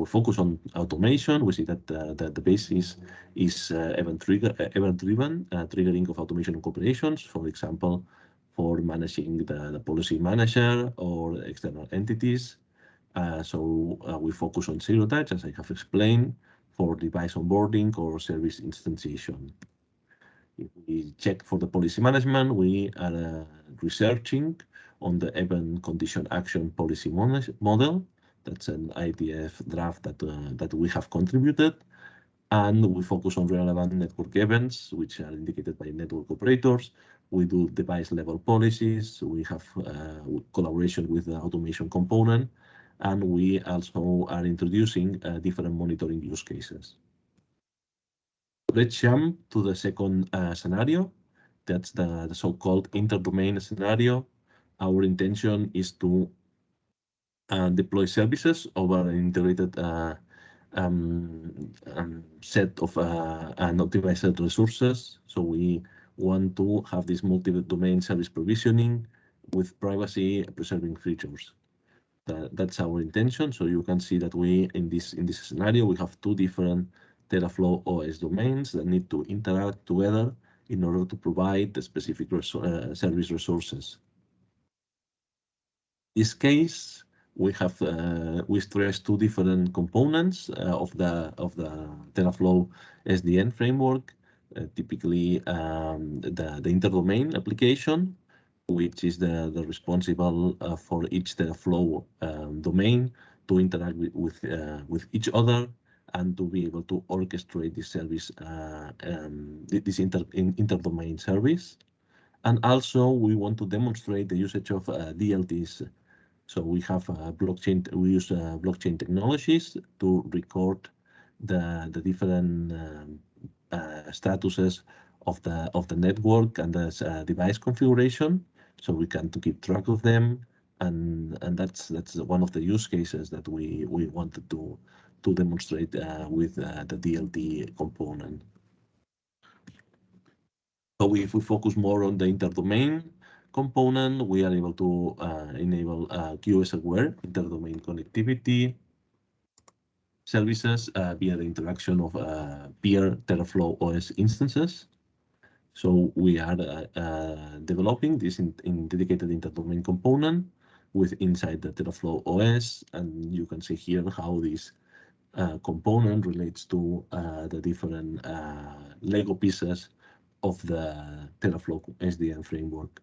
focus on automation, we see that the basis is event-driven triggering of automation operations, for example, for managing the policy manager or external entities. We focus on zero touch, as I have explained, for device onboarding or service instantiation. If we check for the policy management, we are researching on the event condition action policy model. That's an IDF draft that we have contributed. And we focus on relevant network events, which are indicated by network operators. We do device level policies. We have collaboration with the automation component. And we also are introducing different monitoring use cases. Let's jump to the second scenario. That's the so-called interdomain scenario. Our intention is to deploy services over an integrated set of optimized resources. So we want to have this multi-domain service provisioning with privacy preserving features. That's our intention. So you can see that we in this scenario we have two different Teraflow OS domains that need to interact together in order to provide the specific service resources. In this case, we have we stress two different components of the Teraflow SDN framework. Typically, the interdomain application, which is the responsible for each Teraflow domain to interact with each other and to be able to orchestrate this service, this interdomain service. And also, we want to demonstrate the usage of DLTs. So we have blockchain. We use blockchain technologies to record the different statuses of the network and the device configuration, so we can keep track of them. And that's one of the use cases that we wanted to demonstrate with the DLT component. So if we focus more on the interdomain component, we are able to enable QoS-aware interdomain connectivity services via the interaction of peer Teraflow OS instances. So we are developing this in dedicated interdomain component with inside the Teraflow OS, and you can see here how this component relates to the different Lego pieces of the Teraflow SDN framework.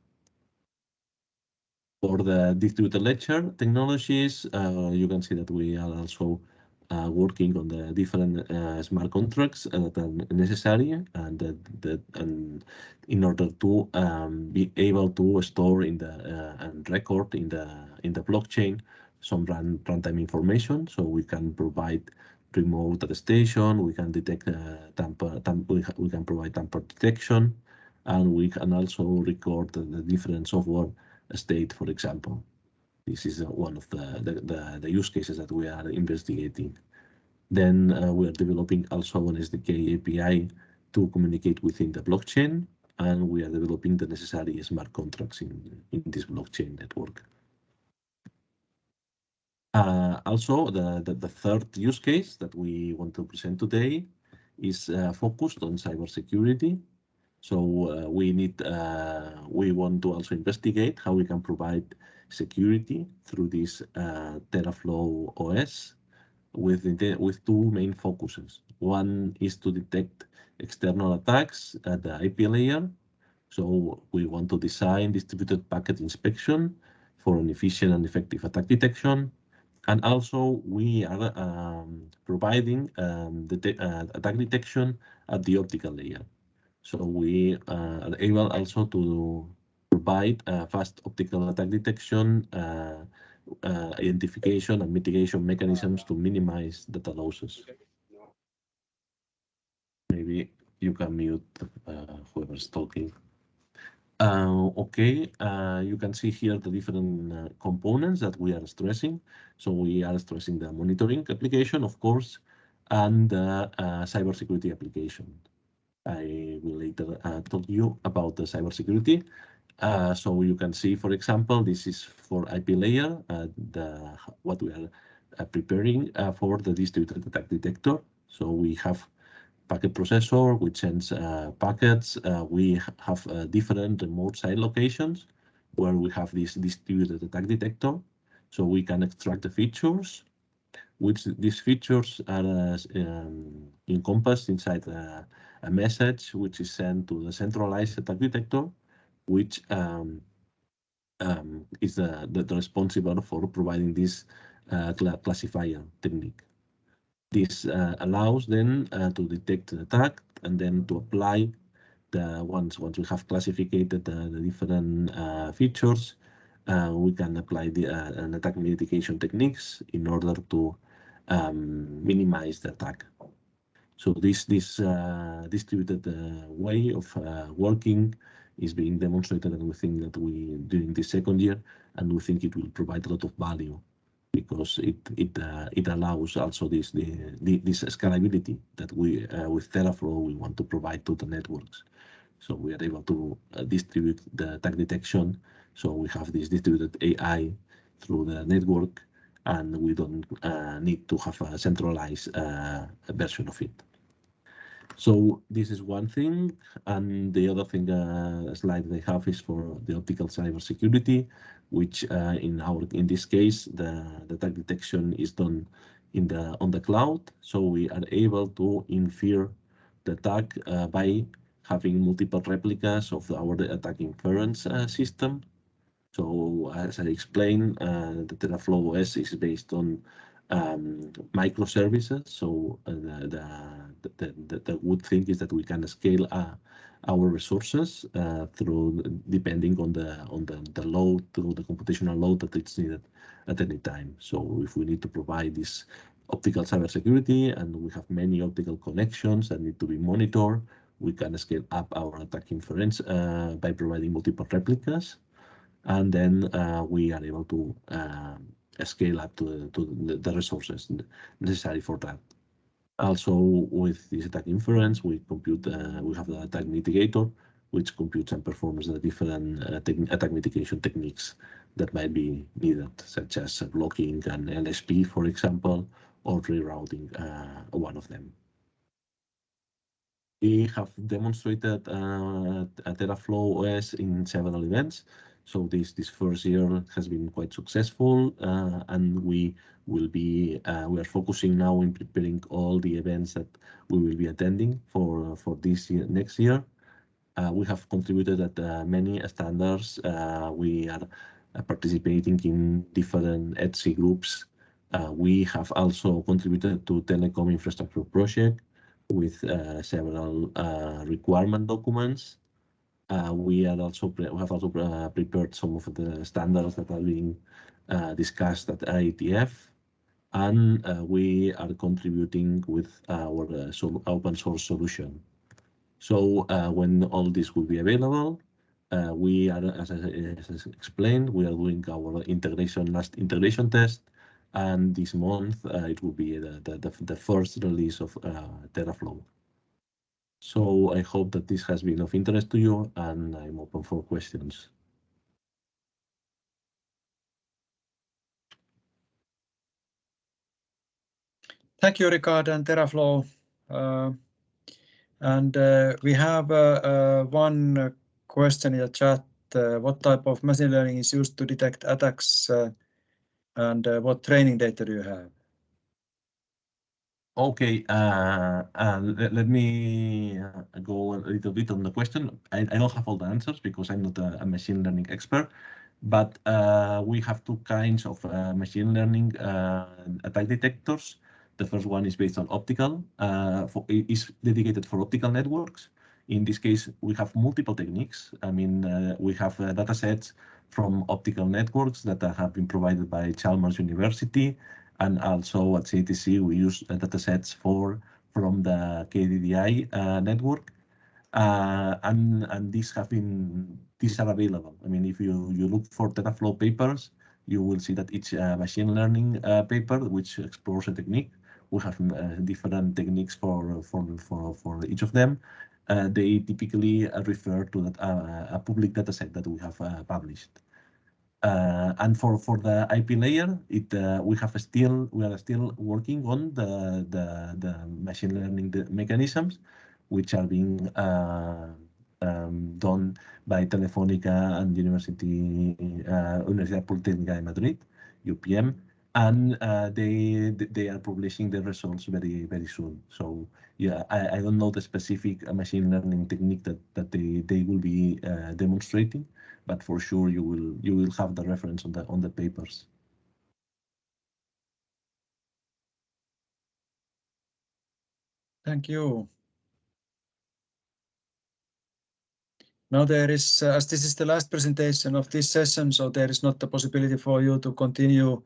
For the distributed ledger technologies, you can see that we are also working on the different smart contracts that are necessary, and in order to be able to store in the and record in the blockchain some runtime information, so we can provide remote attestation, we can detect we can provide tamper detection, and we can also record the different software state, for example. This is one of the use cases that we are investigating. Then we are developing also an SDK API to communicate within the blockchain, and we are developing the necessary smart contracts in this blockchain network. Also, the third use case that we want to present today is focused on cybersecurity. So we want to also investigate how we can provide security through this Teraflow OS with two main focuses. One is to detect external attacks at the IP layer. So we want to design distributed packet inspection for an efficient and effective attack detection. And also we are providing attack detection at the optical layer. So we are able also to provide fast optical attack detection, identification and mitigation mechanisms to minimize data losses. Maybe you can mute whoever's talking. Okay, you can see here the different components that we are stressing. So we are stressing the monitoring application, of course, and the cybersecurity application. I will later talk to you about the cybersecurity. So you can see, for example, this is for IP layer, what we are preparing for the distributed attack detector. So we have packet processor, which sends packets. We have different remote site locations where we have this distributed attack detector. So we can extract the features, which these features are encompassed inside a message which is sent to the centralized attack detector, which is the responsible for providing this classifier technique. This allows then to detect the attack and then to apply once we have classified the different features, we can apply an attack mitigation techniques in order to minimize the attack. So this distributed way of working is being demonstrated, and we think that during the second year, and we think it will provide a lot of value because it allows also this scalability that we with Teraflow we want to provide to the networks. So we are able to distribute the attack detection. So we have this distributed AI through the network, and we don't need to have a centralized version of it. So this is one thing, and the other thing slide they have is for the optical cybersecurity, which in this case the attack detection is done on the cloud. So we are able to infer the attack by having multiple replicas of our attack inference system. So as I explained, the Teraflow OS is based on microservices. So the good thing is that we can scale our resources depending on the load, through the computational load that it's needed at any time. So if we need to provide this optical cybersecurity and we have many optical connections that need to be monitored, we can scale up our attack inference by providing multiple replicas. And then we are able to scale up to the resources necessary for that. Also, with this attack inference, we have the attack mitigator, which computes and performs the different attack mitigation techniques that might be needed, such as blocking an LSP, for example, or rerouting one of them. We have demonstrated a Teraflow OS in several events. So this first year has been quite successful, and we are focusing now in preparing all the events that we will be attending for this year, next year. We have contributed at many standards. We are participating in different ETSI groups. We have also contributed to telecom infrastructure project with several requirement documents. We have also prepared some of the standards that are being discussed at IETF, and we are contributing with our open source solution. So when all this will be available, we are, as I explained, we are doing our last integration test, and this month it will be the first release of Teraflow. So I hope that this has been of interest to you, and I'm open for questions. Thank you, Ricard and Teraflow. And we have one question in the chat. What type of machine learning is used to detect attacks, and what training data do you have? Okay, let me go a little bit on the question. I don't have all the answers because I'm not a machine learning expert, but we have two kinds of machine learning attack detectors. The first one is based on optical, is dedicated for optical networks. In this case, we have multiple techniques. I mean, we have data sets from optical networks that have been provided by Chalmers University. And also at CTC, we use datasets from the KDDI network. And these are available. I mean, if you look for Teraflow papers, you will see that each machine learning paper which explores a technique, we have different techniques for each of them. They typically refer to that a public dataset that we have published. And for the IP layer, we are still working on the machine learning mechanisms, which are being done by Telefonica and Universidad Politécnica de Madrid, UPM, and they are publishing the results very soon. So yeah, I don't know the specific machine learning technique that they will be demonstrating, but for sure you will have the reference on the papers. Thank you. Now there is, as this is the last presentation of this session, so there is not the possibility for you to continue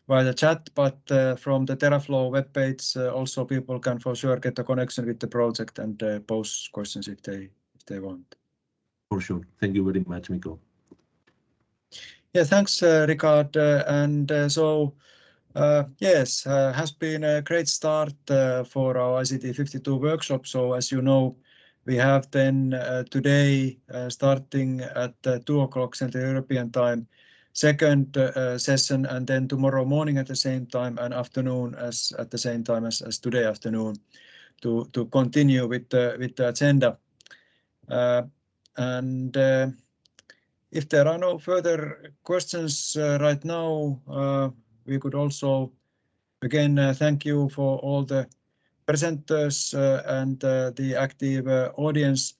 via the chat, but from the Teraflow webpage, also people can for sure get a connection with the project and pose questions if they want. For sure. Thank you very much, Mikko. Yeah, thanks, Ricard. Yes, has been a great start for our ICT 52 workshop. So as you know, we have then today starting at 2 o'clock Central European time, second session, and then tomorrow morning at the same time and afternoon at the same time as today afternoon to continue with the agenda. If there are no further questions right now, we could also again thank you for all the presenters and the active audience,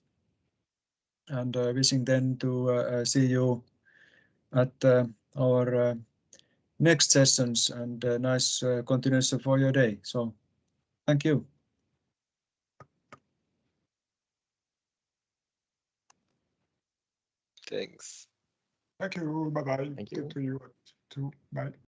and wishing them to see you at our next sessions, and nice continuation for your day. So thank you. Thanks. Thank you. Bye-bye. Thank you. To you too. Bye.